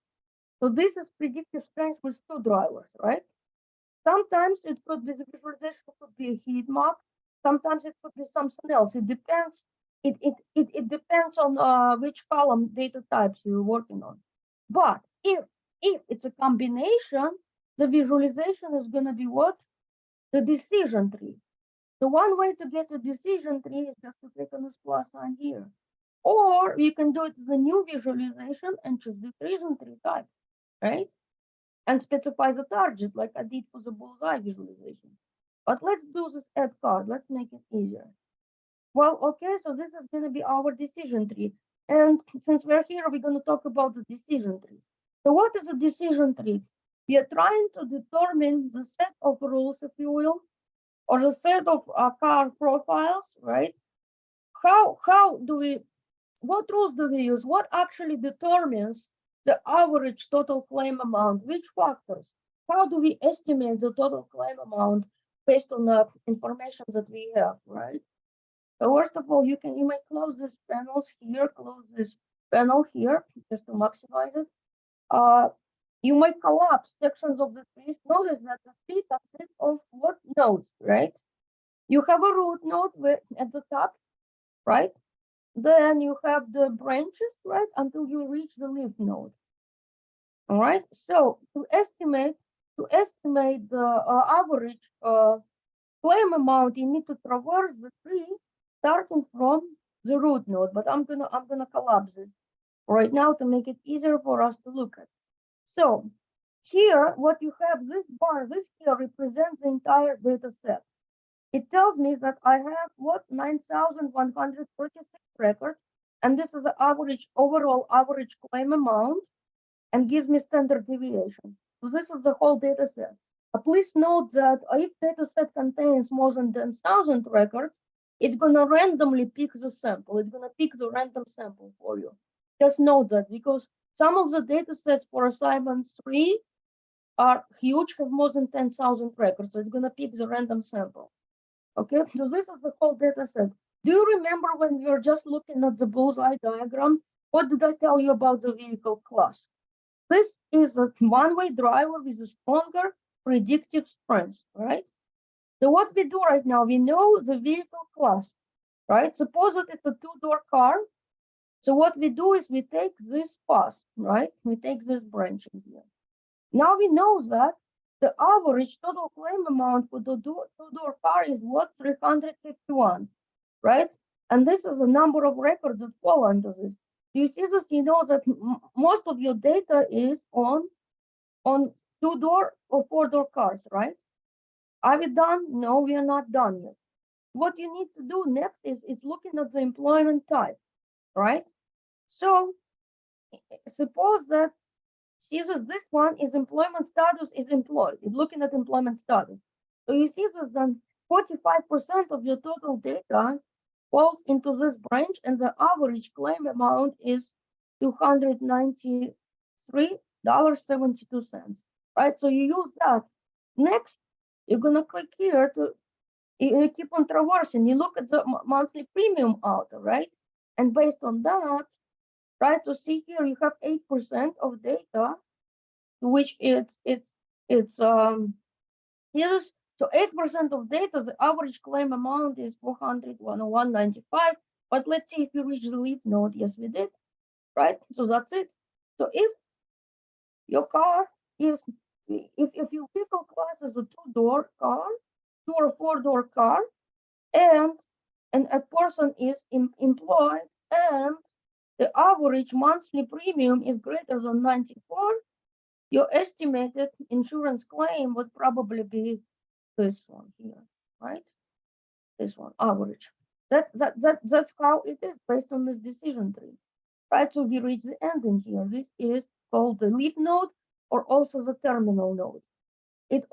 So this is predictive strength with two drivers, right? Sometimes it could be the visualization could be a heat map. Sometimes it could be something else. It depends. It depends on which column data types you're working on. But if it's a combination, the visualization is going to be what? The decision tree. So one way to get a decision tree is just to click on this plus sign here. Or you can do it as a new visualization and choose the decision tree type, right? And specify the target like I did for the bullseye visualization. But let's do this add card. Let's make it easier. Well, okay, so this is going to be our decision tree. And since we're here, we're going to talk about the decision tree. So what is a decision tree? We are trying to determine the set of rules, if you will, or the set of car profiles, right? How do we, what rules do we use? What actually determines the average total claim amount? Which factors? How do we estimate the total claim amount based on the information that we have, right? So first of all, you may close these panels here, close this panel here, just to maximize it. You may collapse sections of the tree. Notice that the tree consists of what nodes, right? You have a root node at the top, right? Then you have the branches, right, until you reach the leaf node. All right. So to estimate the average claim amount, you need to traverse the tree starting from the root node. But I'm gonna collapse it right now to make it easier for us to look at. So here, what you have, this bar, this here represents the entire data set. It tells me that I have what 9,136 records, and this is the average overall average claim amount, and gives me standard deviation. So this is the whole data set. Please note that if data set contains more than 10,000 records, it's gonna randomly pick the sample. It's gonna pick the random sample for you. Just note that because some of the data sets for assignment 3 are huge, have more than 10,000 records, so it's gonna pick the random sample. Okay, so this is the whole data set. Do you remember when we were just looking at the bullseye diagram? What did I tell you about the vehicle class? This is a one-way driver with a stronger predictive strength, right? So what we do right now, we know the vehicle class, right? Suppose that it's a two-door car. So what we do is we take this path, right? We take this branch in here. Now we know that the average total claim amount for the two-door car is what? 351, right? And this is the number of records that fall under this. You see this, you know that most of your data is on two-door or four-door cars, right? Are we done? No, we are not done yet. What you need to do next is looking at the employment type, right? So suppose that see that this one is employment status is employed. It's looking at employment status. So you see that then 45% of your total data falls into this branch, and the average claim amount is $293.72, right? So you use that. Next, you're gonna click here to you keep on traversing. You look at the monthly premium auto, right? And based on that, right, to see here you have 8% of data, which it's yes. So 8% of data, the average claim amount is 401.95. But let's see if you reach the leaf node. Yes, we did, right? So that's it. So if your car is, if your vehicle class is a two-door car, two or four-door car, and a person is employed, and the average monthly premium is greater than 94, your estimated insurance claim would probably be this one here, right? This one, average. That's how it is based on this decision tree, right? So we reach the ending here. This is called the lead node or also the terminal node. It's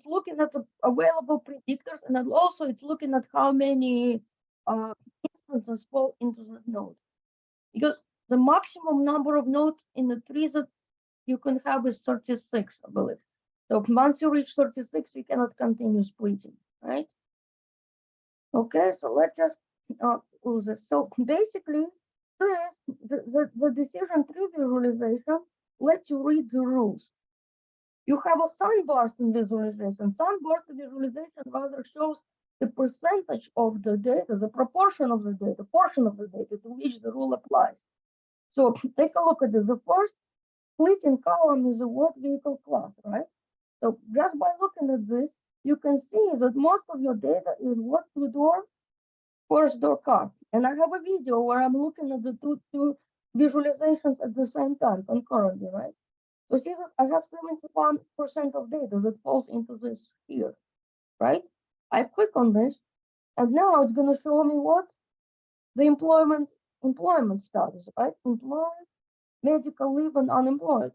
looking at the available predictors, and then also it's looking at how many instances fall into the node, because the maximum number of nodes in the tree that you can have is 36, I believe. So once you reach 36, you cannot continue splitting, right? Okay, so let's just use this. So basically, the decision tree visualization lets you read the rules. You have a sunburst in visualization. Sunburst visualization rather shows the percentage of the data, the proportion of the data, portion of the data to which the rule applies. So take a look at this. The first splitting column is the what vehicle class, right? So just by looking at this, you can see that most of your data is what two-door, first-door car. And I have a video where I'm looking at the two visualizations at the same time concurrently, right? So see that I have 71% of data that falls into this here, right? I click on this, and now it's going to show me what? The employment status, right? Employed, medical leave, and unemployed.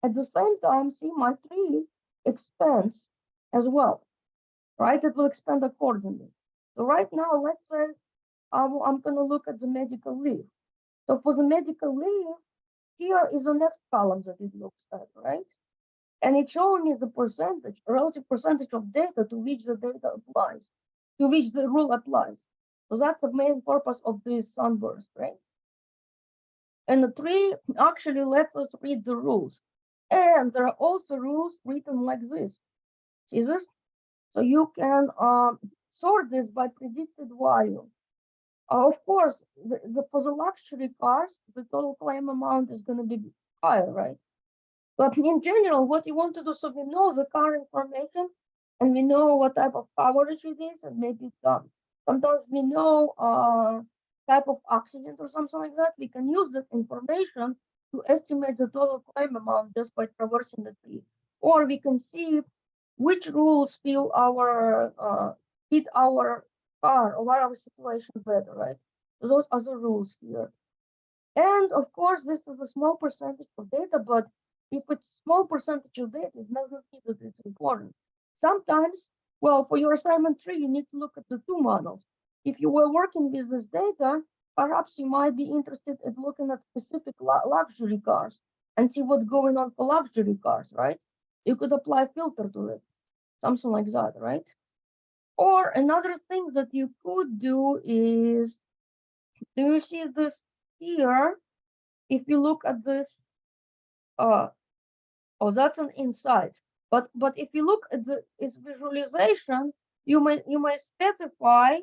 At the same time, see my tree expands as well, right? It will expand accordingly. So right now, let's say I'm going to look at the medical leave. So for the medical leave, here is the next column that it looks at, right? And it's showing me the percentage, relative percentage of data to which the data applies, to which the rule applies. So that's the main purpose of this sunburst, right? And the tree actually lets us read the rules. And there are also rules written like this. See this? So you can sort this by predicted value. Of course, for the luxury cars, the total claim amount is going to be higher, right? But in general, what you want to do, so we know the car information and we know what type of coverage it is, and maybe sometimes we know type of accident or something like that. We can use that information to estimate the total claim amount just by traversing the tree. Or we can see which rules fit our car or our situation better, right? So those are the rules here. And of course, this is a small percentage of data, but if it's small percentage of data, it doesn't mean that it's important. Sometimes, well, for your assignment 3, you need to look at the two models. If you were working with this data, perhaps you might be interested in looking at specific luxury cars and see what's going on for luxury cars, right? You could apply a filter to it, something like that, right? Or another thing that you could do is, do you see this here? If you look at this, oh, that's an insight. But if you look at its visualization, you may specify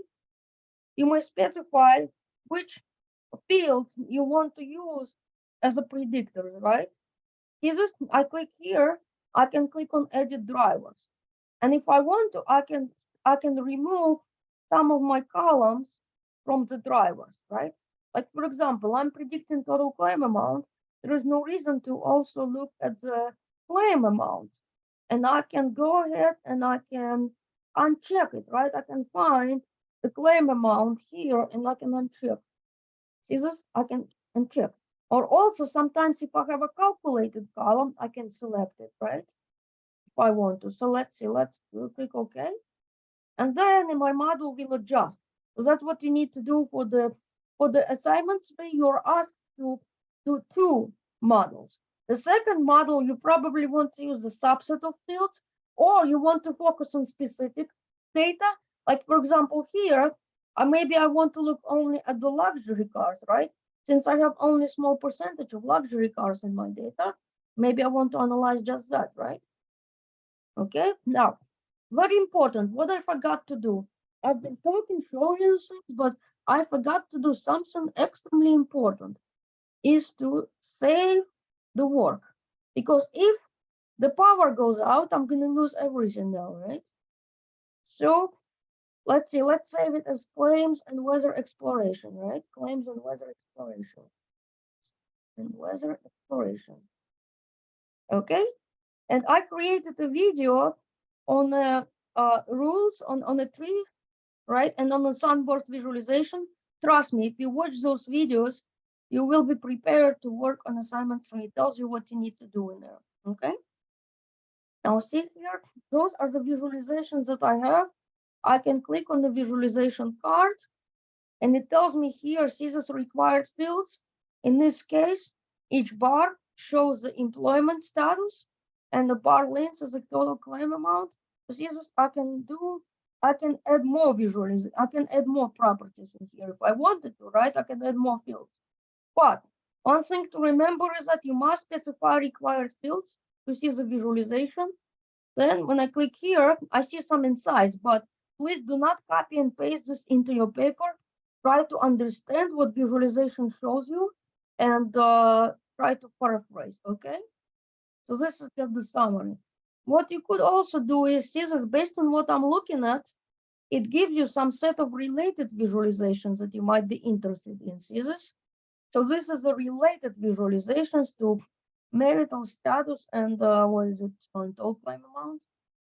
which field you want to use as a predictor, right? This, I click here, I can click on edit drivers. And if I want to, I can remove some of my columns from the drivers, right? Like for example, I'm predicting total claim amount. There is no reason to also look at the claim amount. And I can go ahead and I can uncheck it, right? I can find the claim amount here and I can uncheck. See this? I can uncheck. Or also sometimes if I have a calculated column, I can select it, right? If I want to. So let's see, let's click OK. And then my model will adjust. So that's what you need to do for the assignments where you're asked to do two models. The second model, you probably want to use a subset of fields, or you want to focus on specific data. Like for example, here, maybe I want to look only at the luxury cars, right? Since I have only a small percentage of luxury cars in my data, maybe I want to analyze just that, right? Okay, now, very important, what I forgot to do. I've been talking, showing you things, but I forgot to do something extremely important, is to save the work. Because if the power goes out, I'm going to lose everything now, right? So let's see, let's save it as claims and weather exploration, right? Claims and weather exploration. And weather exploration. Okay, and I created a video on rules on a tree, right? And on the sunburst visualization. Trust me, if you watch those videos, you will be prepared to work on assignment 3. It tells you what you need to do in there, okay? Now see here, those are the visualizations that I have. I can click on the visualization card and it tells me here, see these required fields. In this case, each bar shows the employment status and the bar length is the total claim amount. See this, I can add more visuals. I can add more properties in here if I wanted to, right? I can add more fields. But one thing to remember is that you must specify required fields to see the visualization. Then when I click here, I see some insights, but please do not copy and paste this into your paper. Try to understand what visualization shows you and try to paraphrase, okay? So this is just the summary. What you could also do is see this based on what I'm looking at, it gives you some set of related visualizations that you might be interested in. See this? So this is a related visualizations to marital status and what is it, total claim amount?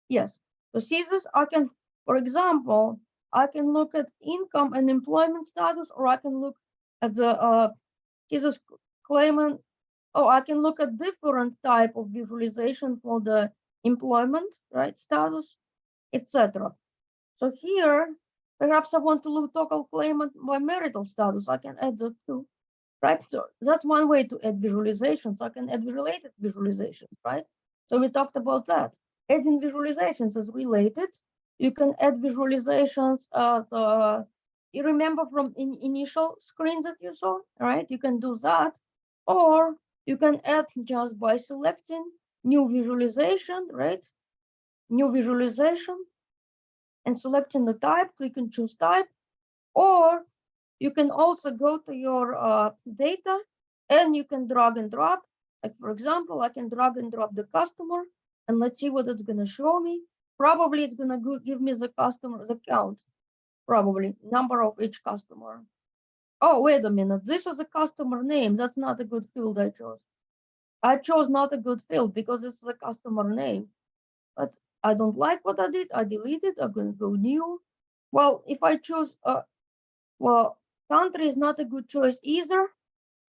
Yes. So see this, I can, for example, I can look at income and employment status, or I can look at the see this claimant. Oh, I can look at different type of visualization for the employment, right, status, etc. So here, perhaps I want to look total claimant by marital status. I can add that too, right? So that's one way to add visualizations. I can add related visualizations, right? So we talked about that. Adding visualizations is related. You can add visualizations. You remember from initial screens that you saw, right? You can do that, or you can add just by selecting new visualization, right? New visualization and selecting the type, click and choose type, or you can also go to your data and you can drag and drop. Like for example, I can drag and drop the customer and let's see what it's gonna show me. Probably it's gonna give me the customer, the count, probably number of each customer. Oh, wait a minute, this is a customer name. That's not a good field I chose. I chose not a good field because this is a customer name. But I don't like what I did. I delete it. I'm going to go new. Well, if I choose, well, country is not a good choice either.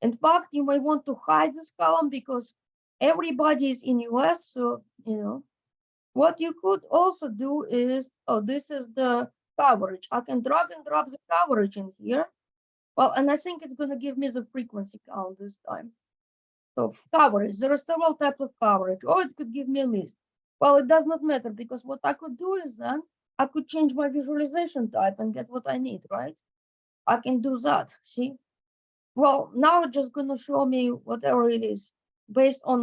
In fact, you may want to hide this column because everybody is in US. So, you know, what you could also do is, oh, this is the coverage. I can drag and drop the coverage in here. Well, and I think it's going to give me the frequency count this time. So coverage, there are several types of coverage, or it could give me a list. Well, it does not matter because what I could do is then I could change my visualization type and get what I need, right? I can do that, see? Well, now it's just gonna show me whatever it is based on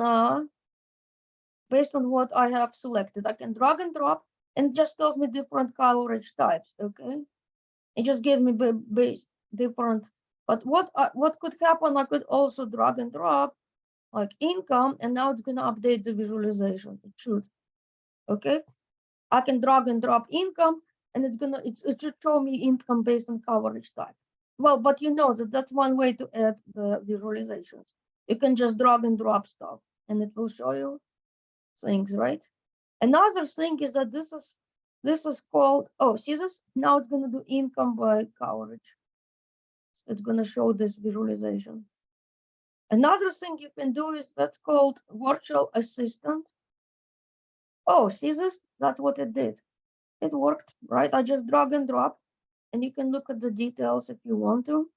what I have selected. I can drag and drop and it just tells me different coverage types, okay? It just gave me base different, but what could happen, I could also drag and drop like income, and now it's gonna update the visualization. It should, okay? I can drag and drop income, and it should show me income based on coverage type. Well, but you know that's one way to add the visualizations. You can just drag and drop stuff, and it will show you things, right? Another thing is that this is called, oh, see this? Now it's gonna do income by coverage. It's gonna show this visualization. Another thing you can do is that's called virtual assistant. Oh, see this? That's what it did. It worked, right? I just drag and drop, and you can look at the details if you want to.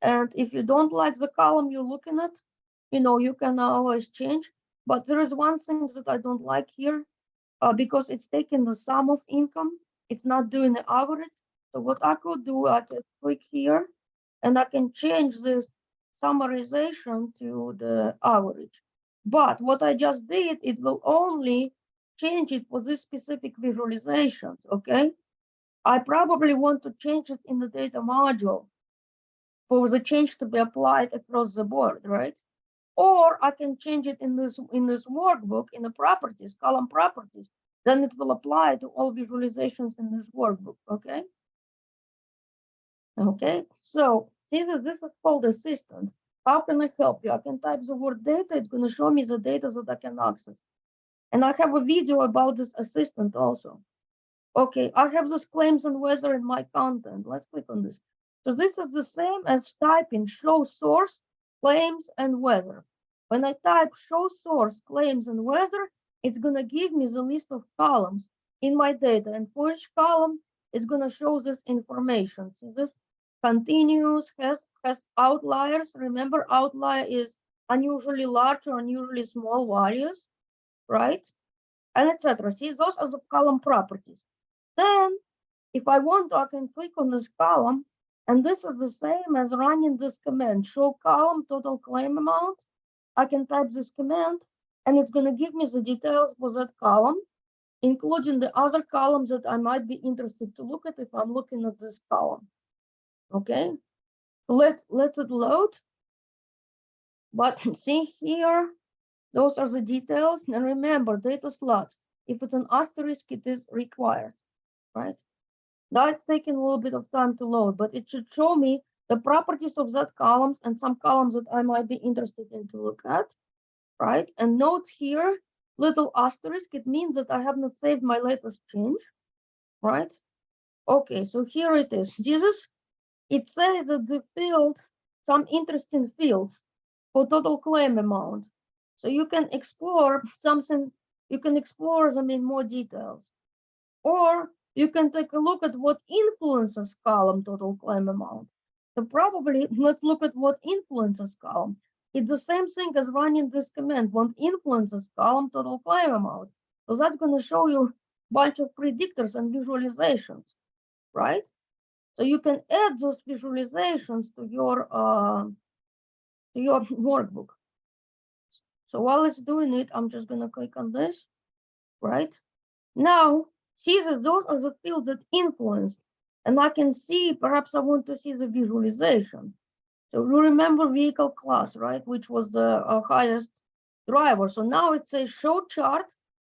And if you don't like the column you're looking at, you know, you can always change. But there is one thing that I don't like here, because it's taking the sum of income. It's not doing the average. So what I could do, I can click here, and I can change this summarization to the average. But what I just did, it will only change it for this specific visualizations, okay? I probably want to change it in the data module for the change to be applied across the board, right? Or I can change it in this workbook in the properties, column properties. Then it will apply to all visualizations in this workbook, okay? Okay, so this is called assistant. How can I help you? I can type the word data, it's gonna show me the data that I can access. And I have a video about this assistant also. Okay, I have this claims and weather in my content. Let's click on this. So this is the same as typing show source, claims and weather. When I type show source, claims and weather, it's gonna give me the list of columns in my data. And for each column, it's gonna show this information. So this continues, has outliers. Remember, outlier is unusually large or unusually small values, right? And etc. See, those are the column properties. Then, if I want to, I can click on this column, and this is the same as running this command, show column total claim amount. I can type this command, and it's going to give me the details for that column, including the other columns that I might be interested to look at if I'm looking at this column. Okay, let it load. But see here, those are the details. And remember, data slots, if it's an asterisk, it is required, right? Now it's taking a little bit of time to load, but it should show me the properties of that columns and some columns that I might be interested in to look at, right? And note here, little asterisk, it means that I have not saved my latest change, right? Okay, so here it is. It says that the field, some interesting fields for total claim amount. So you can explore something, you can explore them in more details. Or you can take a look at what influences column total claim amount. So probably let's look at what influences column. It's the same thing as running this command, what influences column total claim amount. So that's going to show you a bunch of predictors and visualizations, right? So you can add those visualizations to your workbook. So while it's doing it, I'm just going to click on this, right? Now, see that those are the fields that influence, and I can see, perhaps I want to see the visualization. So you remember vehicle class, right, which was the highest driver. So now it says show chart.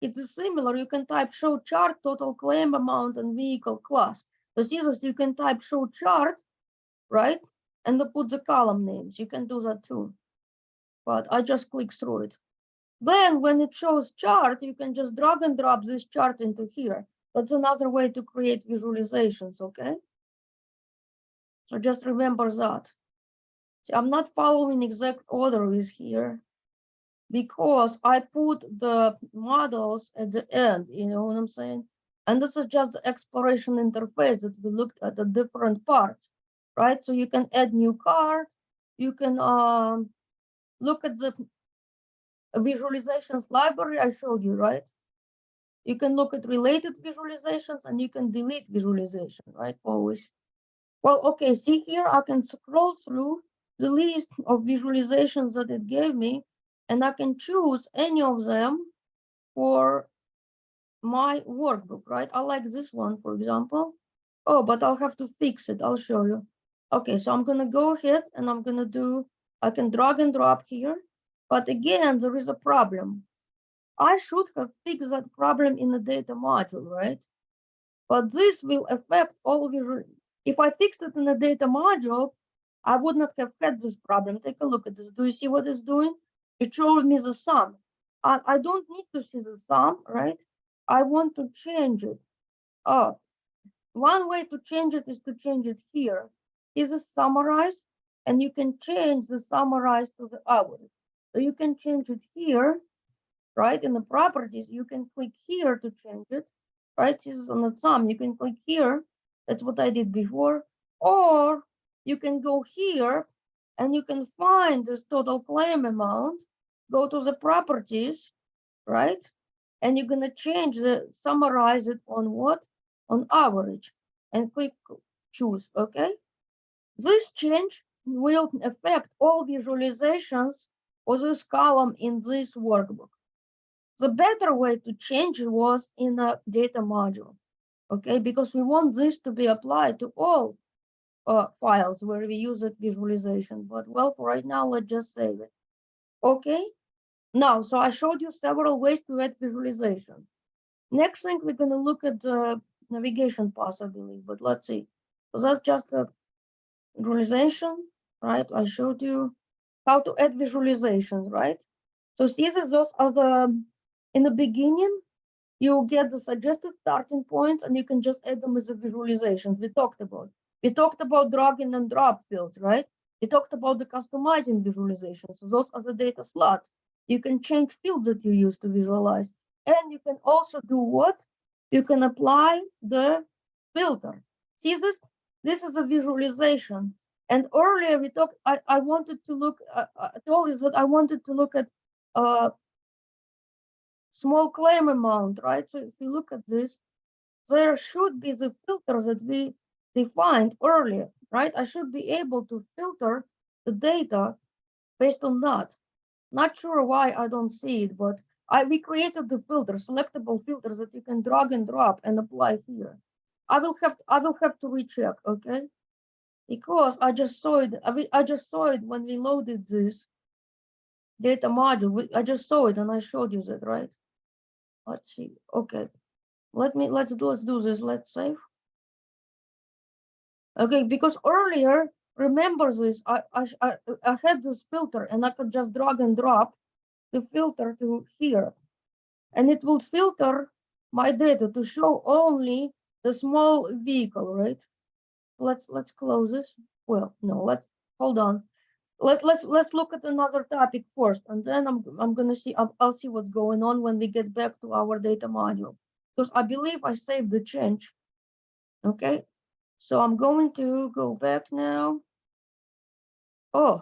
It's similar. You can type show chart, total claim amount, and vehicle class. So see this, you can type show chart, right, and put the column names. You can do that too, but I just click through it. Then when it shows chart, you can just drag and drop this chart into here. That's another way to create visualizations, okay? So just remember that. See, I'm not following exact order with here because I put the models at the end, you know what I'm saying? And this is just the exploration interface that we looked at the different parts, right? So you can add new card, you can look at the visualizations library I showed you, right? You can look at related visualizations and you can delete visualization, right? Always. Well, okay, see here, I can scroll through the list of visualizations that it gave me, and I can choose any of them for my workbook, right? I like this one, for example. Oh, but I'll have to fix it. I'll show you. Okay, so I'm gonna go ahead and I'm gonna do, I can drag and drop here, but again, there is a problem. I should have fixed that problem in the data module, right? But this will affect all of your, if I fixed it in the data module, I would not have had this problem. Take a look at this. Do you see what it's doing? It shows me the sum. I don't need to see the sum, right? I want to change it. Oh, one way to change it is to change it here. Is it summarized? And you can change the summarized to the average. So you can change it here, right? In the properties, you can click here to change it, right? This is on the sum. You can click here. That's what I did before. Or you can go here and you can find this total claim amount, go to the properties, right? And you're going to change the, summarize it on what? On average, and click choose, okay? This change will affect all visualizations for this column in this workbook. The better way to change it was in a data module, okay? Because we want this to be applied to all files where we use it visualization. But well, for right now, let's just save it. Okay, now, so I showed you several ways to add visualization. Next thing, we're gonna look at the navigation possibility, but let's see. So that's just a visualization, right? I showed you how to add visualizations, right? So see that those are the, in the beginning, you get the suggested starting points and you can just add them as a visualizations we talked about. We talked about dragging and drop fields, right? We talked about the customizing visualizations. So those are the data slots. You can change fields that you use to visualize. And you can also do what? You can apply the filter. See this? This is a visualization. And earlier we talked, I wanted to look, I told you that I wanted to look at small claim amount, right? So if you look at this, there should be the filters that we defined earlier, right? I should be able to filter the data based on that. Not sure why I don't see it, but we created the filter, selectable filters that you can drag and drop and apply here. I will have to recheck, okay? Because I just saw it. I just saw it when we loaded this data module. I just saw it and I showed you that, right? Let's see. Okay, let's do this. Let's save. Okay, because earlier, remember this, I had this filter and I could just drag and drop the filter to here, and it will filter my data to show only the small vehicle, right? Let's close this. Well, no, let's hold on. Let's look at another topic first, and then I'm gonna see I'll see what's going on when we get back to our data module, because I believe I saved the change. Okay, so I'm going to go back now. Oh,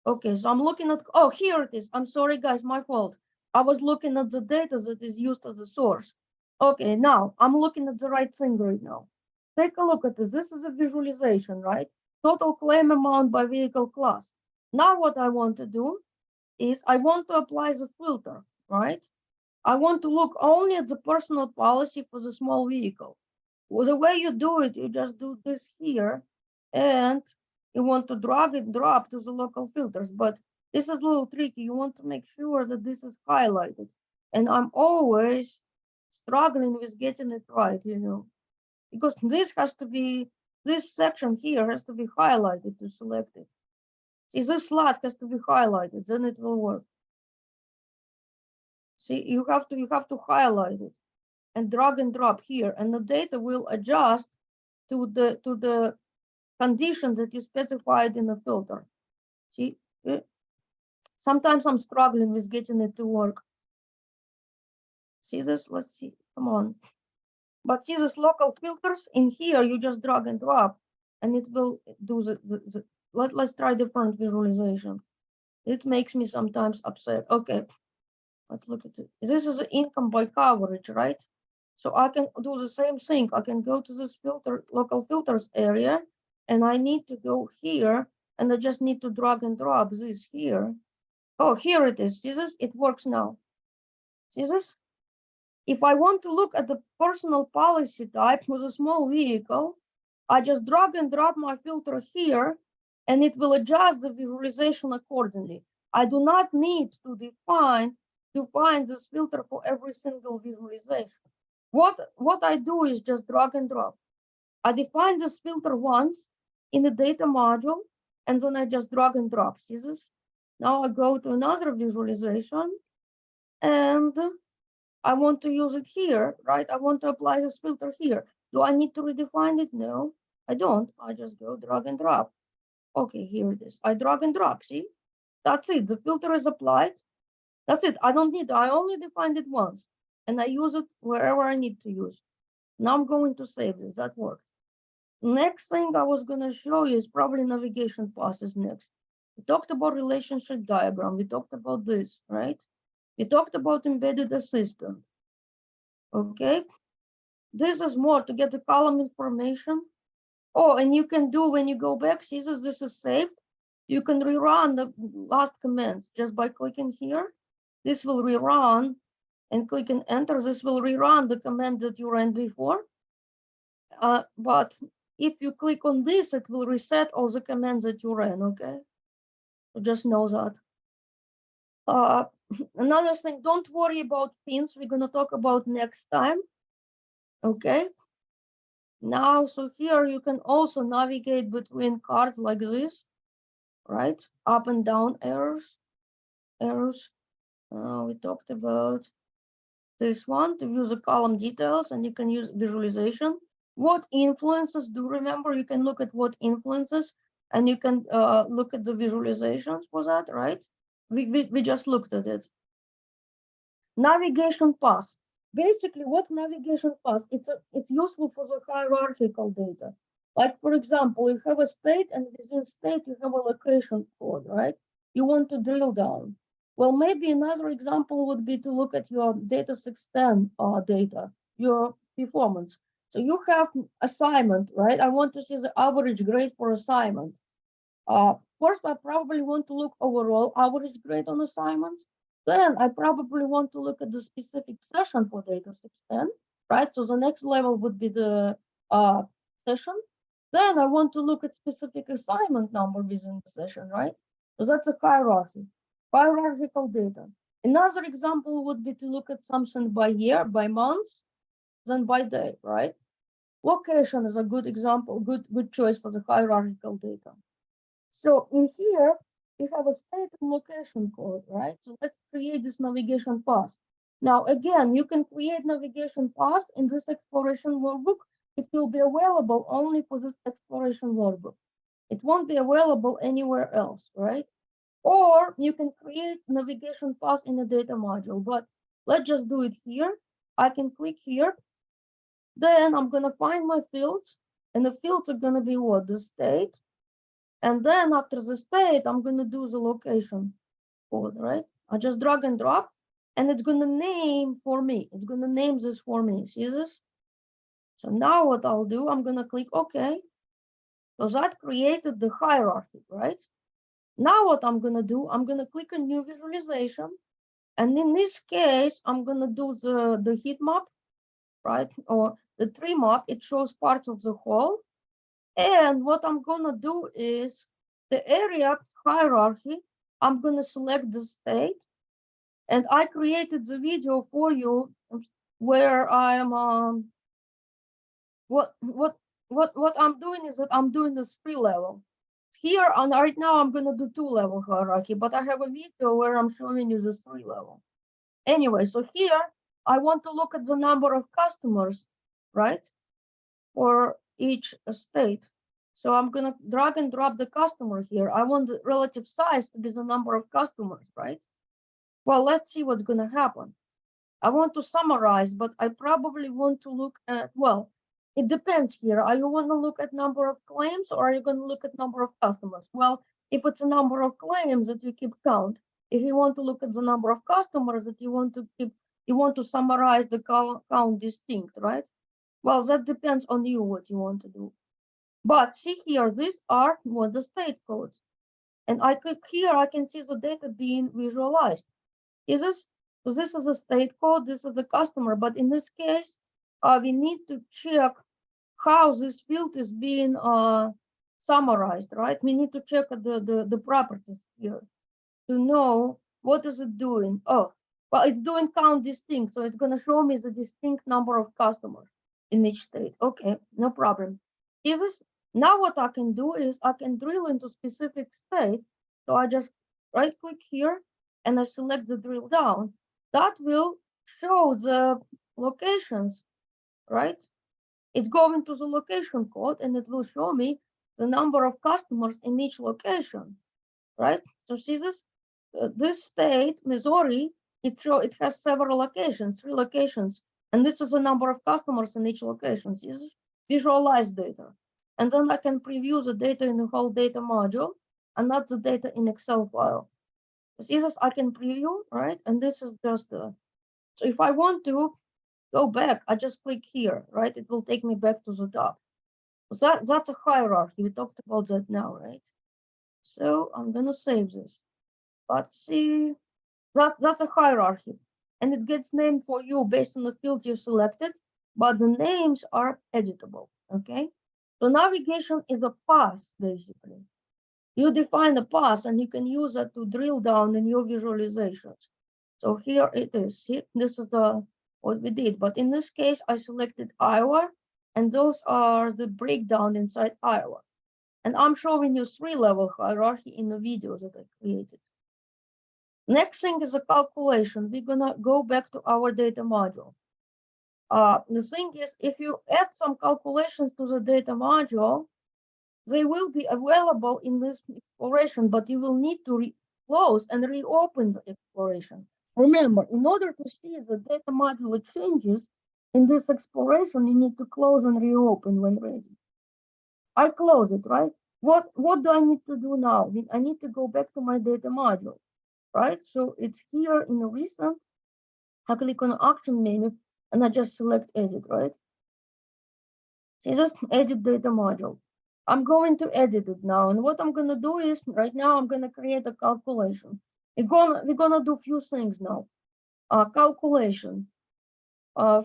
okay, so I'm looking at, oh, here it is. I'm sorry, guys, my fault. I was looking at the data that is used as a source. Okay, now I'm looking at the right thing right now. Take a look at this. This is a visualization, right? Total claim amount by vehicle class. Now what I want to do is I want to apply the filter, right? I want to look only at the personal policy for the small vehicle. Well, the way you do it, you just do this here, and you want to drag and drop to the local filters. But this is a little tricky. You want to make sure that this is highlighted. And I'm always struggling with getting it right, you know, because this has to be, this section here has to be highlighted to select it. See, this slot has to be highlighted, then it will work. See, you have to highlight it and drag and drop here, and the data will adjust to the conditions that you specified in the filter. See, sometimes I'm struggling with getting it to work. See this? Let's see. Come on. But see this local filters in here, you just drag and drop, and it will do the let's try different visualization. It makes me sometimes upset. Okay, let's look at it. This is income by coverage, right? So I can do the same thing. I can go to this filter, local filters area, and I need to go here, and I just need to drag and drop this here. Oh, here it is. See this? It works now. See this? If I want to look at the personal policy type with a small vehicle, I just drag and drop my filter here, and it will adjust the visualization accordingly. I do not need to define this filter for every single visualization. What I do is just drag and drop. I define this filter once in the data module, and then I just drag and drop. See this? Now I go to another visualization, and I want to use it here, right? I want to apply this filter here. Do I need to redefine it? No, I don't. I just go drag and drop. Okay, here it is. I drag and drop, see? That's it. The filter is applied. That's it. I don't need, I only defined it once, and I use it wherever I need to use. Now I'm going to save this. That worked. Next thing I was going to show you is probably navigation passes next. We talked about relationship diagram. We talked about this, right? We talked about embedded assistant. Okay. This is more to get the column information. Oh, and you can do, when you go back, see this is saved. You can rerun the last commands just by clicking here. This will rerun, and click and enter. This will rerun the command that you ran before. But if you click on this, it will reset all the commands that you ran, okay? So just know that. Another thing, don't worry about pins. We're gonna talk about next time, okay? Now, so here you can also navigate between cards like this, right? Up and down arrows. We talked about this one to view the column details, and you can use visualization. What influences, do remember, you can look at what influences, and you can look at the visualizations for that, right? We just looked at it. Navigation path. Basically, what's navigation path? It's useful for the hierarchical data. Like, for example, you have a state, and within state, you have a location code, right? You want to drill down. Well, maybe another example would be to look at your data 610 data, your performance. So you have assignment, right? I want to see the average grade for assignment. First, I probably want to look overall average grade on assignments. Then I probably want to look at the specific session for data 610, right? So the next level would be the session. Then I want to look at specific assignment number within the session, right? So that's a hierarchy, hierarchical data. Another example would be to look at something by year, by month, then by day, right? Location is a good example, good choice for the hierarchical data. So in here, we have a state and location code, right? So let's create this navigation path. Now, again, you can create navigation path in this exploration workbook. It will be available only for this exploration workbook. It won't be available anywhere else, right? Or you can create navigation path in a data module, but let's just do it here. I can click here. Then I'm gonna find my fields, and the fields are gonna be what? The state. And then after the state, I'm gonna do the location code, right? I just drag and drop, and it's gonna name for me. It's gonna name this for me. See this? So now what I'll do, I'm gonna click OK. So that created the hierarchy, right? Now what I'm gonna do, I'm gonna click on new visualization. And in this case, I'm gonna do the heat map, right? Or the tree map, it shows parts of the whole. And what I'm gonna do is the area hierarchy, I'm gonna select the state. And I created the video for you where I'm what I'm doing is that I'm doing this 3-level. Here and right now I'm gonna do 2-level hierarchy, but I have a video where I'm showing you this 3-level. Anyway, so here I want to look at the number of customers, right? For each state. So I'm gonna drag and drop the customer here. I want the relative size to be the number of customers, right? Well, let's see what's gonna happen. I want to summarize, but I probably want to look at, well, it depends here. Are you want to look at number of claims or are you going to look at number of customers? Well, if it's a number of claims that you keep count, if you want to look at the number of customers that you want to keep, you want to summarize the count distinct, right? Well, that depends on you what you want to do. But see here, these are what the state codes. And I click here, I can see the data being visualized. Is this? So this is a state code, this is the customer, but in this case, we need to check how this field is being summarized, right? We need to check the properties here to know what is it doing. Oh, well, it's doing count distinct, so it's gonna show me the distinct number of customers in each state. Okay, no problem. Is this? Now what I can do is I can drill into specific state. So I just right click here and I select the drill down. That will show the locations, right? It's going to the location code and it will show me the number of customers in each location, right? So see this? This state, Missouri, it has several locations, 3 locations, and this is the number of customers in each location. See this? Visualize data. And then I can preview the data in the whole data module and not the data in Excel file. See this? I can preview, right? And this is just so if I want to go back, I just click here, right? It will take me back to the top. So that's a hierarchy. We talked about that now, right? So I'm gonna save this. Let's see. That's a hierarchy. And it gets named for you based on the fields you selected, but the names are editable, okay? So navigation is a path, basically. You define a path and you can use it to drill down in your visualizations. So here it is. See, this is what we did. But in this case, I selected Iowa, and those are the breakdown inside Iowa. And I'm showing you 3-level hierarchy in the video that I created. Next thing is a calculation. We're gonna go back to our data module. The thing is, if you add some calculations to the data module, they will be available in this exploration, but you will need to close and reopen the exploration. Remember, in order to see the data module changes in this exploration, you need to close and reopen when ready. I close it, right? What do I need to do now? I need to go back to my data module, right? So it's here in the recent. I click on action menu and I just select edit, right? See this edit data module. I'm going to edit it now. And what I'm gonna do is right now I'm gonna create a calculation. We're gonna do a few things now. Calculation.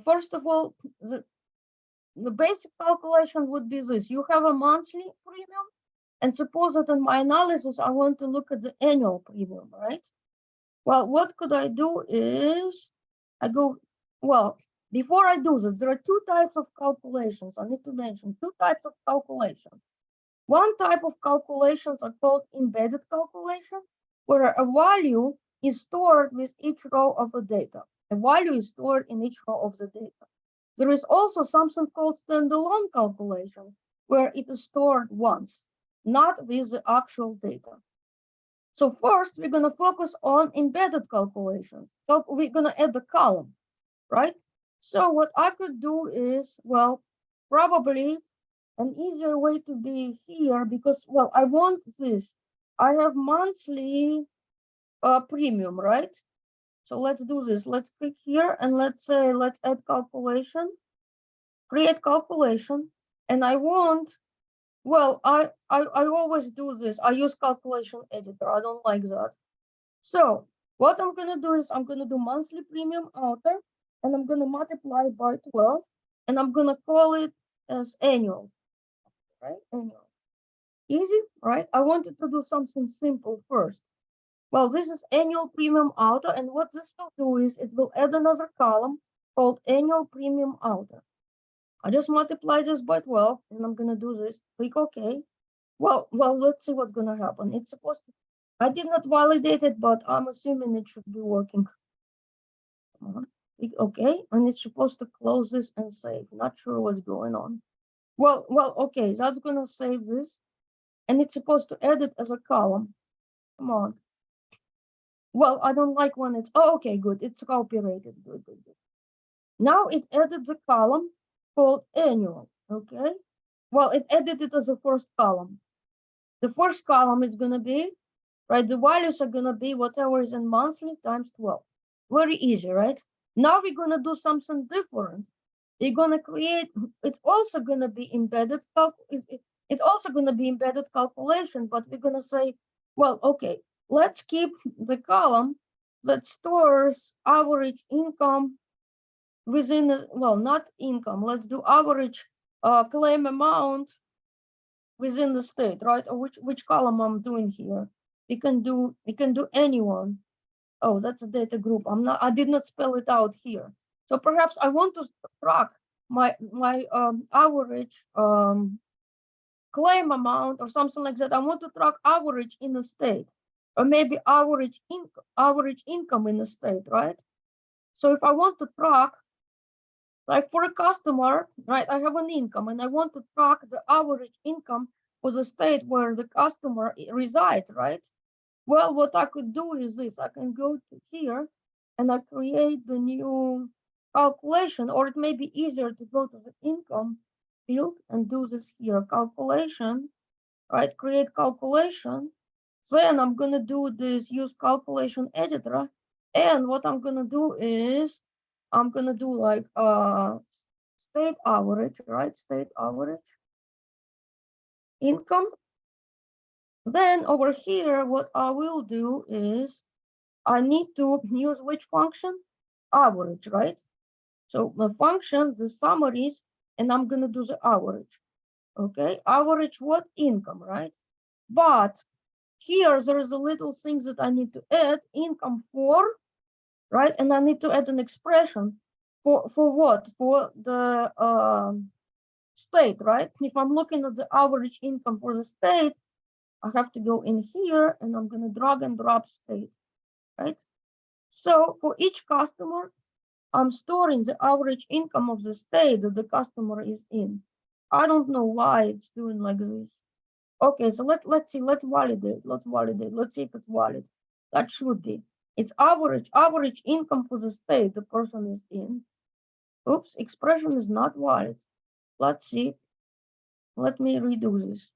First of all, the basic calculation would be this. You have a monthly premium, and suppose that in my analysis, I want to look at the annual premium, right? Well, what could I do is I go, well, before I do this, there are two types of calculations. I need to mention two types of calculations. One type of calculations are called embedded calculation, where a value is stored with each row of the data. A value is stored in each row of the data. There is also something called standalone calculation, where it is stored once, not with the actual data. So first, we're going to focus on embedded calculations. So we're going to add the column, right? So what I could do is, well, probably an easier way to be here because, well, I want this. I have monthly premium, right? So let's do this. Let's click here and let's say, let's add calculation, create calculation. And I want, well, I always do this. I use calculation editor. I don't like that. So what I'm going to do is I'm going to do monthly premium outer and I'm going to multiply by 12 and I'm going to call it as annual, right? Annual. Easy, right? I wanted to do something simple first. Well, this is annual premium outer, and what this will do is it will add another column called annual premium outer. I just multiply this by 12, and I'm gonna do this. Click OK. Well, let's see what's gonna happen. It's supposed to. I did not validate it, but I'm assuming it should be working. Come on. Click OK, and it's supposed to close this and save. Not sure what's going on. Well, okay. That's gonna save this. And it's supposed to add it as a column. Come on. Well, I don't like when it's, oh, okay, good. It's cooperated. Good. Now it added the column called annual, okay? Well, it added it as a first column. The first column is gonna be, right, the values are gonna be whatever is in monthly times 12. Very easy, right? Now we're gonna do something different. We're gonna create, it's also gonna be embedded, it's also gonna be embedded calculation, but we're gonna say, well, okay, let's keep the column that stores average income within, well, not income, let's do average claim amount within the state, right? Or which column I'm doing here. We can do anyone. Oh, that's a data group. I did not spell it out here. So perhaps I want to track my average claim amount or something like that. I want to track average in the state, or maybe average income in the state, right? So if I want to track, like for a customer, right, I have an income and I want to track the average income for the state where the customer resides, right? Well, what I could do is this. I can go to here and I create the new calculation, or it may be easier to go to the income field and do this here, calculation, right? Create calculation. Then I'm gonna do this, use calculation editor. And what I'm gonna do is I'm gonna do like state average, right? State average income. Then over here, what I will do is I need to use which function? Average, right? So the function, the summaries, and I'm gonna do the average. Okay, average what? Income, right? But here there is a little thing that I need to add, income for, right? And I need to add an expression for what? For the state, right? If I'm looking at the average income for the state, I have to go in here and I'm gonna drag and drop state, right? So for each customer, I'm storing the average income of the state that the customer is in. I don't know why it's doing like this. Okay, so let's see, let's validate, let's see if it's valid. That should be. It's average income for the state the person is in. Oops, expression is not valid. Let's see. Let me redo this.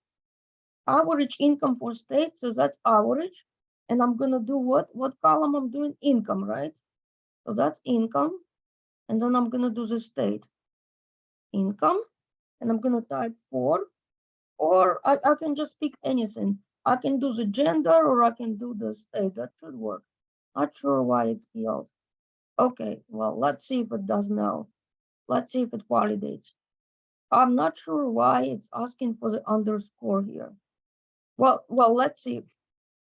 Average income for state, so that's average. And I'm gonna do what? What column I'm doing? Income, right? So that's income. And then I'm gonna do the state. Income. And I'm gonna type 4. or I can just pick anything. I can do the gender or I can do the state. That should work. Not sure why it fails. Okay, well, let's see if it does now. Let's see if it validates. I'm not sure why it's asking for the underscore here. Well, let's see.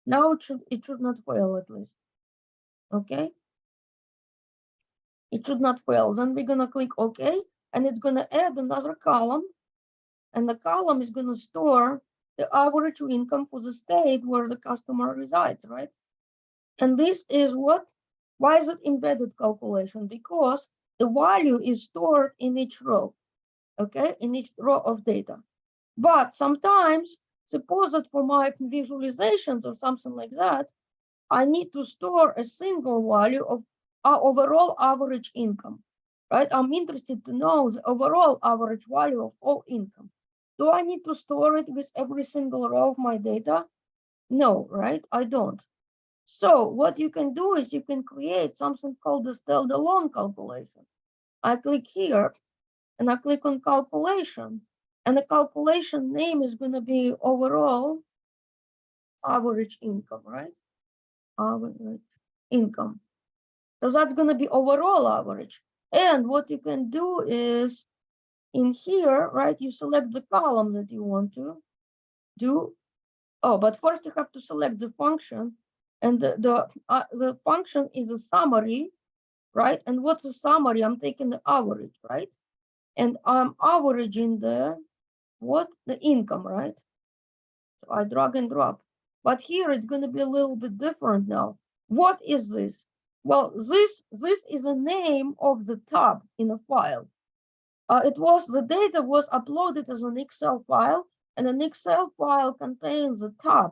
Now it should not fail at least. Okay. It should not fail. Then we're gonna click OK, and it's gonna add another column, and the column is gonna store the average income for the state where the customer resides, right? And this is what, why is it embedded calculation? Because the value is stored in each row, okay, in each row of data. But sometimes, suppose that for my visualizations or something like that, I need to store a single value of our overall average income, right? I'm interested to know the overall average value of all income. Do I need to store it with every single row of my data? No, right? I don't. So what you can do is you can create something called the standalone calculation. I click here and I click on calculation, and the calculation name is going to be overall average income, right? Average income. So that's going to be overall average. And what you can do is in here, right, you select the column that you want to do. Oh, but first you have to select the function, and the function is a summary, right? And what's the summary? I'm taking the average, right? And I'm averaging the income, right? So I drag and drop. But here it's going to be a little bit different now. What is this? Well, this is a name of the tab in a file. The data was uploaded as an Excel file, and an Excel file contains a tab,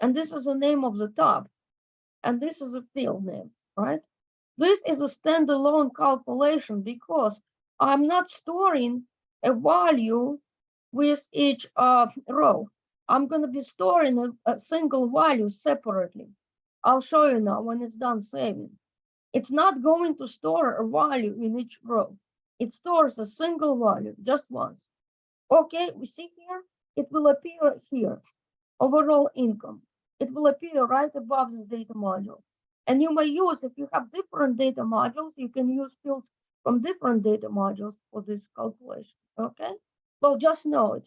and this is the name of the tab, and this is a field name, right? This is a standalone calculation because I'm not storing a value with each row. I'm going to be storing a single value separately. I'll show you now when it's done saving. It's not going to store a value in each row. It stores a single value just once. Okay, we see here, it will appear here, overall income. It will appear right above this data module. And you may use, if you have different data modules, you can use fields from different data modules for this calculation, okay? Well, just know it,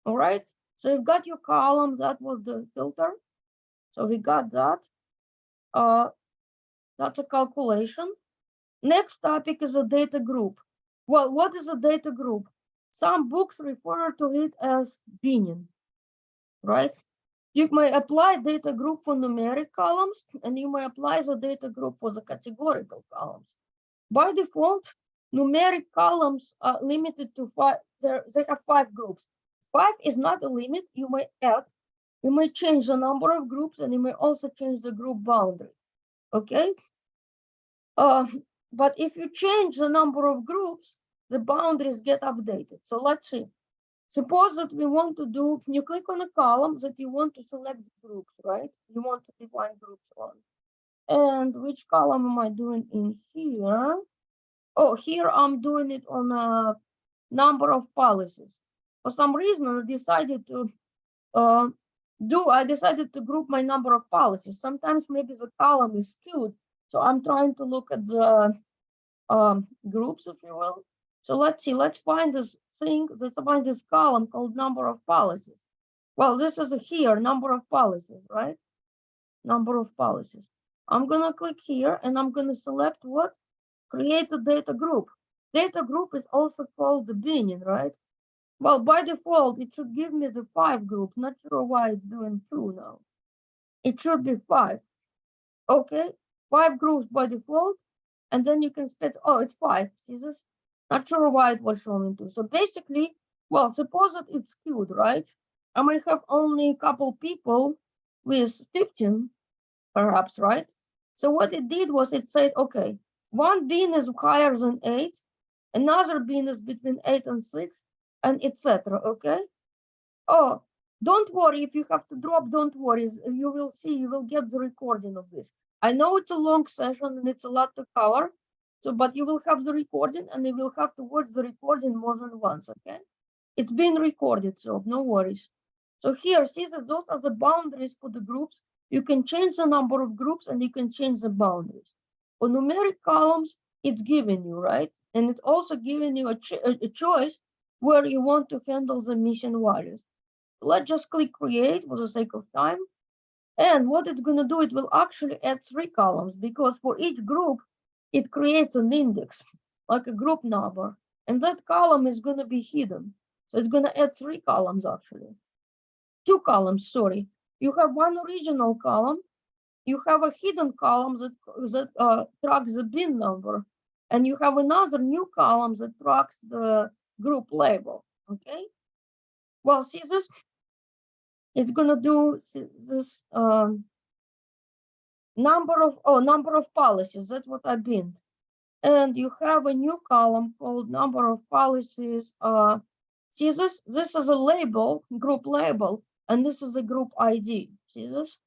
all right? So you've got your column, that was the filter. So we got that. That's a calculation. Next topic is a data group. Well, what is a data group? Some books refer to it as binning, right? You may apply data group for numeric columns, and you may apply the data group for the categorical columns. By default, numeric columns are limited to 5. They have 5 groups. 5 is not a limit. You may add, you may change the number of groups, and you may also change the group boundary. Okay. But if you change the number of groups, the boundaries get updated. So let's see. Suppose that we want to do, you click on a column that you want to select groups, right? You want to define groups on. And which column am I doing in here? Oh, here I'm doing it on a number of policies. For some reason, I decided to group my number of policies. Sometimes maybe the column is skewed. So I'm trying to look at the groups, if you will. So let's see, let's find this thing, let's find this column called number of policies. Well, this is here, number of policies, right? Number of policies. I'm gonna click here and I'm gonna select what? Create a data group. Data group is also called the binning, right? Well, by default, it should give me the 5 groups. Not sure why it's doing 2 now. It should be 5. Okay, 5 groups by default. And then you can split, oh, it's 5. See this? Not sure why it was showing 2. So basically, well, suppose that it's skewed, right? I might have only a couple people with 15, perhaps, right? So what it did was it said, okay, one bin is higher than 8, another bin is between 8 and 6, and etc. Okay? Oh, don't worry if you have to drop, don't worry. You will see, you will get the recording of this. I know it's a long session and it's a lot to cover, so but you will have the recording and you will have to watch the recording more than once, okay? It's been recorded, so no worries. So here, see that those are the boundaries for the groups. You can change the number of groups and you can change the boundaries. For numeric columns, it's given you, right? And it's also giving you a choice where you want to handle the missing values. Let's just click create for the sake of time. And what it's going to do, it will actually add 3 columns, because for each group, it creates an index, like a group number. And that column is going to be hidden. So it's going to add 3 columns, actually. 2 columns, sorry. You have one original column. You have a hidden column that tracks the bin number. And you have another new column that tracks the group label, okay? Well, see this? It's going to do this number of policies. That's what I binned. And you have a new column called number of policies. See this? This is a label, group label, and this is a group ID. See this?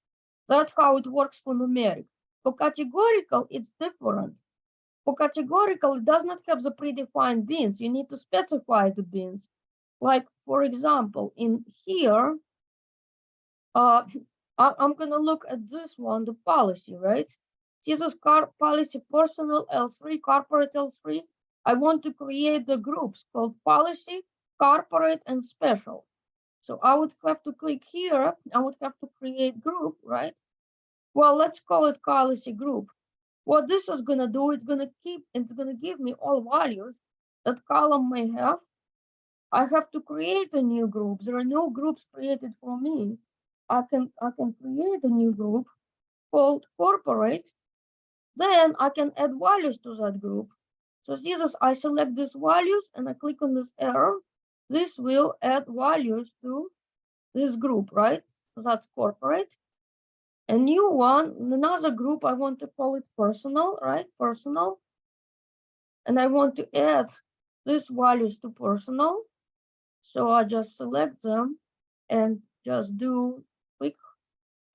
That's how it works for numeric. For categorical, it's different. For categorical, it does not have the predefined bins. You need to specify the bins. Like, for example, in here, I'm going to look at this one, the policy, right? See this policy personal L3, corporate L3. I want to create the groups called policy, corporate, and special. So I would have to click here. I would have to create group, right? Well, let's call it policy group. What this is going to do, it's going to give me all values that column may have. I have to create a new group. There are no groups created for me. I can create a new group called corporate. Then I can add values to that group. So see this, I select these values and I click on this arrow. This will add values to this group, right? So that's corporate. A new one, another group, I want to call it personal, right? Personal. And I want to add these values to personal. So I just select them and just do click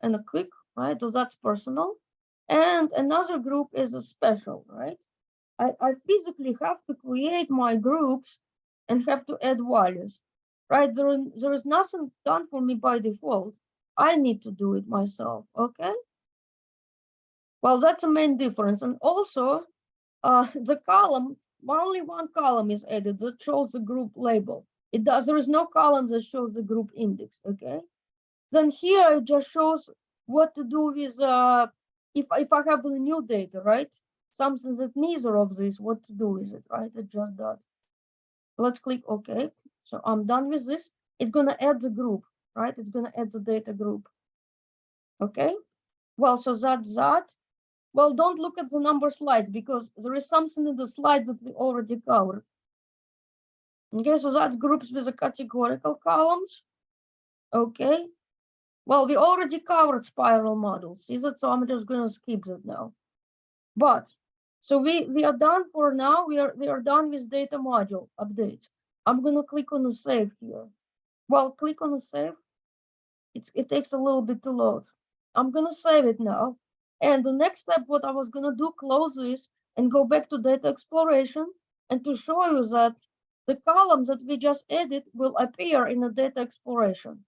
and a click, right? So that's personal. And another group is a special, right? I physically have to create my groups and have to add values, right? There is nothing done for me by default. I need to do it myself, okay? Well, that's the main difference. And also, the column, only one column is added that shows the group label. There is no column that shows the group index, okay? Then here it just shows what to do with, if I have the new data, right? Something that neither of these, what to do with it, right? It's just that. Let's click OK. So I'm done with this. It's gonna add the group, right? It's gonna add the data group. Okay. Well, so that's that. Well, don't look at the number slide because there is something in the slides that we already covered. Okay, so that's groups with the categorical columns. Okay. Well, we already covered spiral models. See that? So I'm just gonna skip that now. But so we are done for now. We are done with data module updates. I'm gonna click on the save here. Well, click on the save. It takes a little bit to load. I'm gonna save it now. And the next step, what I was gonna do, close this and go back to data exploration and to show you that the columns that we just added will appear in the data exploration.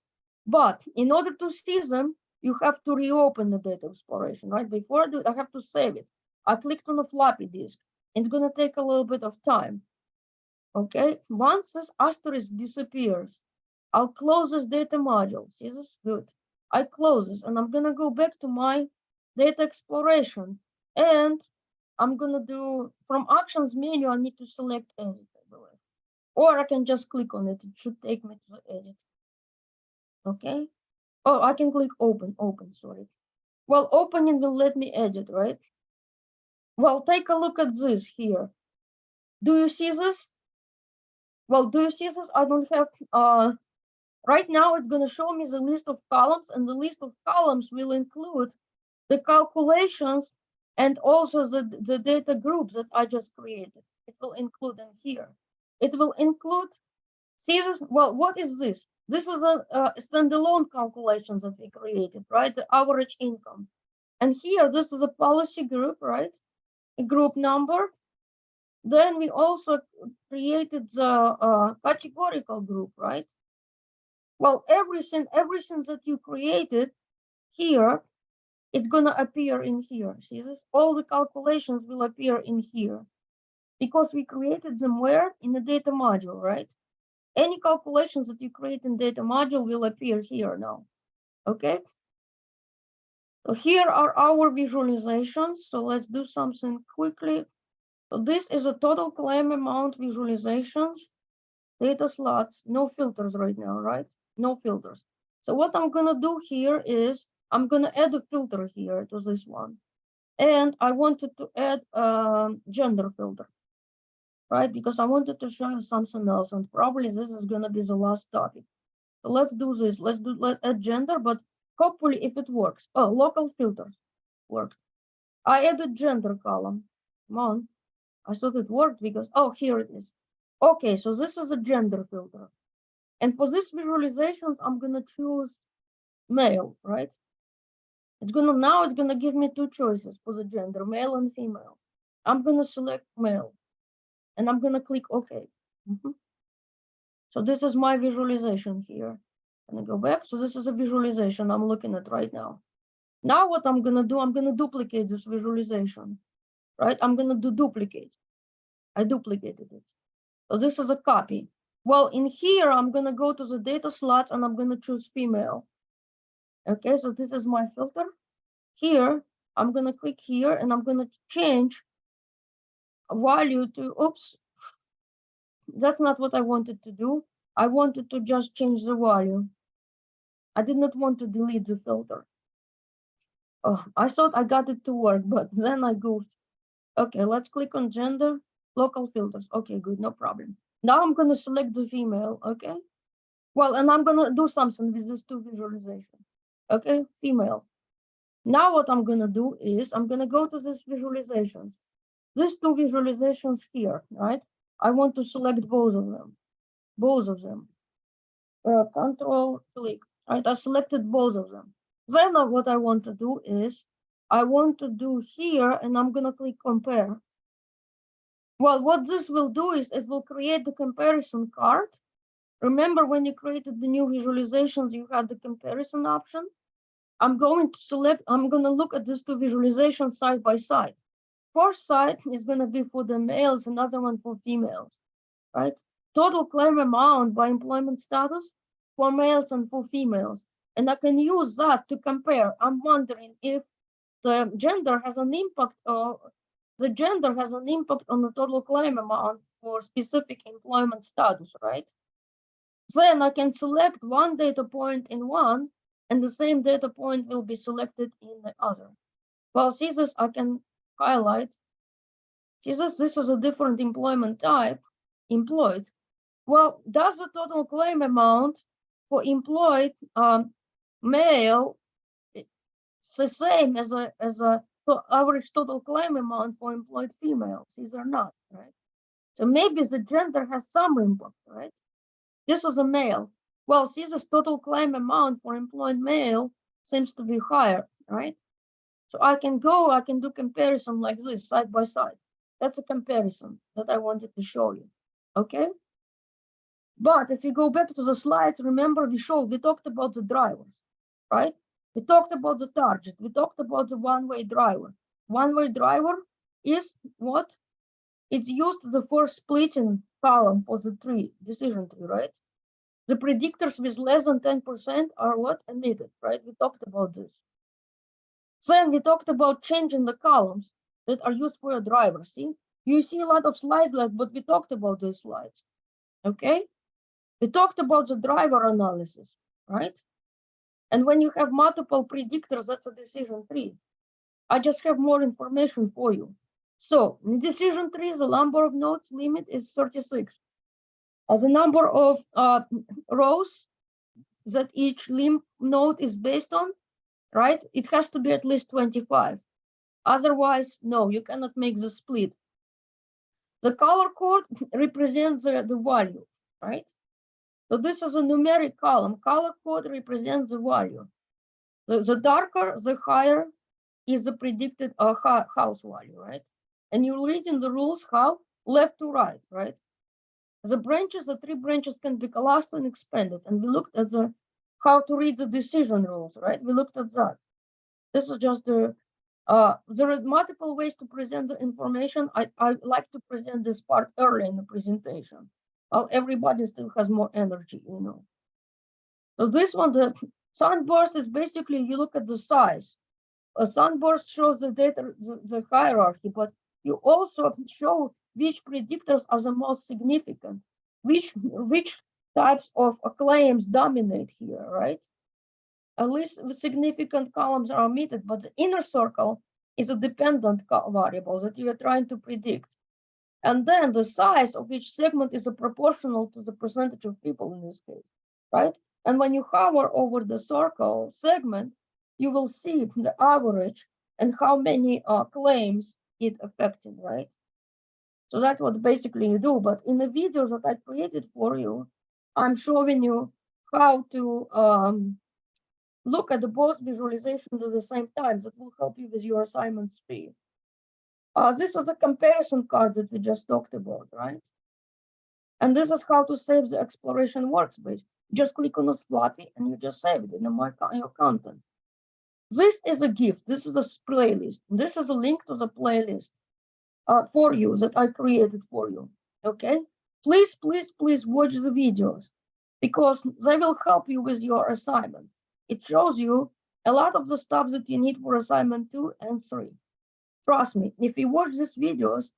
But in order to see them, you have to reopen the data exploration, right? Before I do, I have to save it. I clicked on the floppy disk. It's going to take a little bit of time. Okay, once this asterisk disappears, I'll close this data module. See, this is good. I close this and I'm going to go back to my data exploration. And I'm going to do from actions menu, I need to select edit, I believe. Or I can just click on it. It should take me to the edit. Okay. Oh, I can click open, sorry. Well, opening will let me edit, right? Well, take a look at this here. Do you see this? Well, do you see this? I don't have, right now it's gonna show me the list of columns, and the list of columns will include the calculations and also the data groups that I just created. It will include in here. It will include, see this? Well, what is this? This is a standalone calculations that we created, right? The average income. And here, this is a policy group, right? A group number. Then we also created the categorical group, right? Well, everything that you created here, it's gonna appear in here. See this? All the calculations will appear in here because we created them where? In the data module, right? Any calculations that you create in data module will appear here now, okay? So here are our visualizations. So let's do something quickly. So this is a total claim amount visualizations, data slots, no filters right now, right? No filters. So what I'm gonna do here is I'm gonna add a filter here to this one. And I wanted to add a gender filter, right? Because I wanted to show you something else, and probably this is gonna be the last topic. So let's do this. Let's add gender, but hopefully if it works. Oh, local filters worked. I added gender column. Come on. I thought it worked because, oh, here it is. Okay, so this is a gender filter. And for this visualizations, I'm gonna choose male, right? It's gonna give me two choices for the gender, male and female. I'm gonna select male and I'm gonna click OK. So this is my visualization here. I'm gonna go back. So this is a visualization I'm looking at right now. Now what I'm gonna do, I'm gonna duplicate this visualization, right? I'm gonna do duplicate. I duplicated it. So this is a copy. Well, in here, I'm gonna go to the data slots and I'm gonna choose female. Okay, so this is my filter. Here, I'm gonna click here and I'm gonna change a value to, oops, that's not what I wanted to do. I wanted to just change the value. I did not want to delete the filter. Oh, I thought I got it to work, but then I goofed. Okay, let's click on gender, local filters. Okay, good, no problem. Now I'm gonna select the female, okay? Well, and I'm gonna do something with these two visualizations. Okay, female. Now what I'm gonna do is I'm gonna go to these visualizations. These two visualizations here, right? I want to select both of them. Control click, right? I selected both of them. Then what I want to do is I want to do here and I'm gonna click compare. Well, what this will do is it will create the comparison card. Remember when you created the new visualizations, you had the comparison option. I'm going to look at these two visualizations side by side. First side is going to be for the males, another one for females, right? Total claim amount by employment status for males and for females. And I can use that to compare. I'm wondering if the gender has an impact on the total claim amount for specific employment status, right? Then I can select one data point in one, and the same data point will be selected in the other. Well, see this, I can highlight. See this is a different employment type, employed. Well, does the total claim amount for employed male it's the same as a average total claim amount for employed females? These are not, right? So maybe the gender has some impact, right? This is a male. Well, see this total claim amount for employed male seems to be higher, right? So I can do comparison like this, side by side. That's a comparison that I wanted to show you, okay? But if you go back to the slides, remember we talked about the drivers, right? We talked about the target. We talked about the one-way driver. One-way driver is what? It's used the first splitting column for the decision tree, right? The predictors with less than 10% are what? Emitted, right? We talked about this. Then we talked about changing the columns that are used for a driver. See, you see a lot of slides left, but we talked about these slides, okay? We talked about the driver analysis, right? And when you have multiple predictors, that's a decision tree. I just have more information for you. So in decision tree, the number of nodes limit is 36. The number of rows that each node is based on, right? It has to be at least 25. Otherwise, no, you cannot make the split. The color code represents the value, right? So this is a numeric column. Color code represents the value. The darker, the higher is the predicted house value, right? And you read in the rules how left to right, right? The branches, the three branches can be collapsed and expanded. And we looked at the how to read the decision rules, right? We looked at that. This is just the there are multiple ways to present the information. I like to present this part early in the presentation. While everybody still has more energy, you know. So this one, the sunburst is basically you look at the size. A sunburst shows the data, the hierarchy, but you also show which predictors are the most significant, which types of claims dominate here, right? At least significant columns are omitted, but the inner circle is a dependent variable that you are trying to predict. And then the size of each segment is proportional to the percentage of people in this case, right? And when you hover over the circle segment, you will see the average and how many claims it affected, right? So that's what basically you do. But in the videos that I created for you, I'm showing you how to look at the both visualizations at the same time. That will help you with your assignment speed. This is a comparison card that we just talked about, right? And this is how to save the exploration workspace. Just click on the floppy and you just save it in your content. This is a gift. This is a playlist. This is a link to the playlist for you that I created for you. Okay? Please, please, please watch the videos because they will help you with your assignment. It shows you a lot of the stuff that you need for assignment 2 and 3. Trust me, if you watch these videos,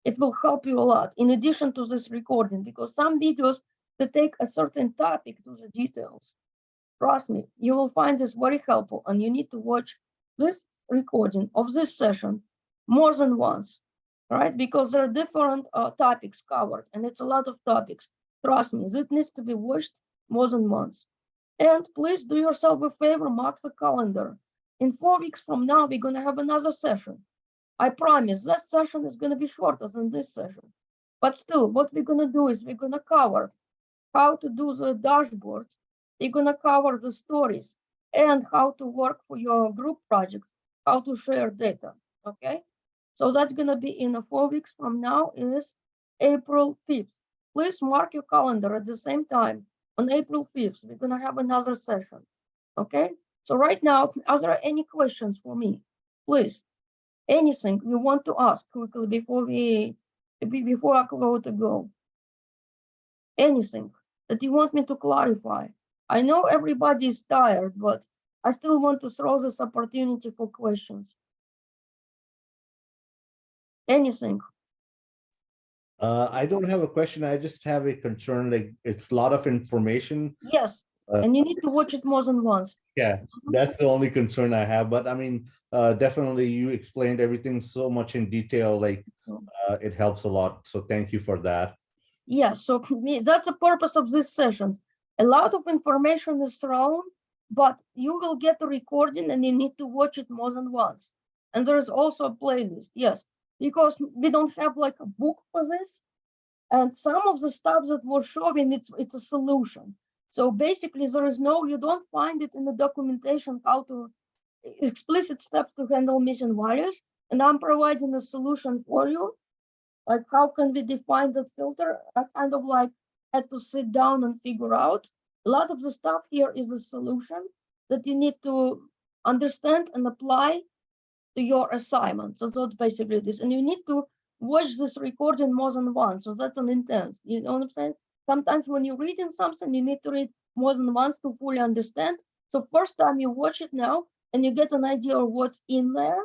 it will help you a lot in addition to this recording because some videos that take a certain topic to the details. Trust me, you will find this very helpful and you need to watch this recording of this session more than once, right? Because there are different topics covered and it's a lot of topics. Trust me, this needs to be watched more than once. And please do yourself a favor, mark the calendar. In 4 weeks from now, we're going to have another session. I promise that session is going to be shorter than this session. But still, what we're going to do is we're going to cover how to do the dashboards. We're going to cover the stories and how to work for your group projects, how to share data. Okay. So that's going to be in 4 weeks from now is April 5th. Please mark your calendar at the same time on April 5th. We're going to have another session. Okay. So right now, are there any questions for me? Please. Anything you want to ask quickly before I go to go? Anything that you want me to clarify? I know everybody is tired, but I still want to throw this opportunity for questions. Anything? I don't have a question. I just have a concern. Like it's a lot of information. Yes, and you need to watch it more than once. Yeah, that's the only concern I have. But I mean, definitely you explained everything so much in detail. Like it helps a lot. So thank you for that. Yeah, so that's the purpose of this session. A lot of information is thrown, but you will get a recording and you need to watch it more than once. And there is also a playlist, yes, because we don't have like a book for this. And some of the stuff that we're showing, it's a solution. So basically there is no, you don't find it in the documentation how to explicit steps to handle missing values. And I'm providing a solution for you. Like how can we define that filter? I kind of like had to sit down and figure out. A lot of the stuff here is a solution that you need to understand and apply to your assignment. So that's basically this. And you need to watch this recording more than once. So that's an intense, you know what I'm saying? Sometimes when you're reading something, you need to read more than once to fully understand. So first time you watch it now and you get an idea of what's in there.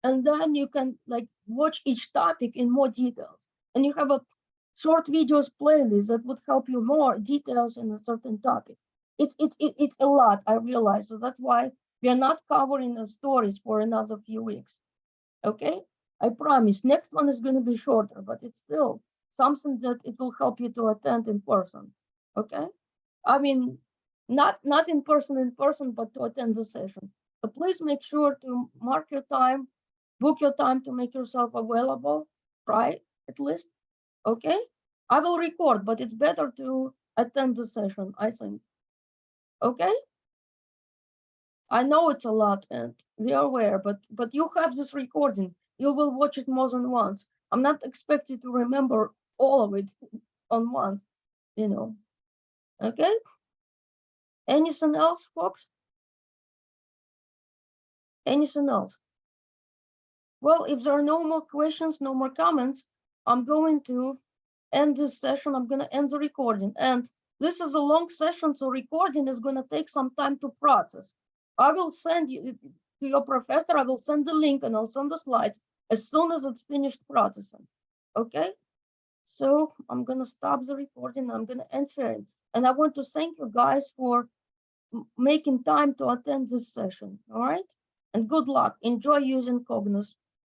And then you can like watch each topic in more details. And you have a short videos playlist that would help you more details in a certain topic. It's a lot, I realize. So that's why we are not covering the stories for another few weeks. Okay, I promise. Next one is going to be shorter, but it's still something that it will help you to attend in person. Okay, I mean, not in person, but to attend the session. So please make sure to mark your time, book your time to make yourself available. Try at least. Okay, I will record, but it's better to attend the session, I think. Okay. I know it's a lot and we are aware, but you have this recording. You will watch it more than once. I'm not expecting to remember all of it on once, you know. Okay? Anything else, folks? Anything else? Well, if there are no more questions, no more comments, I'm going to end this session. I'm going to end the recording. And this is a long session, so recording is going to take some time to process. I will send you to your professor, I will send the link and I'll send the slides as soon as it's finished processing. Okay? So I'm going to stop the recording. I'm going to end sharing. And I want to thank you guys for making time to attend this session. All right? And good luck. Enjoy using Conos.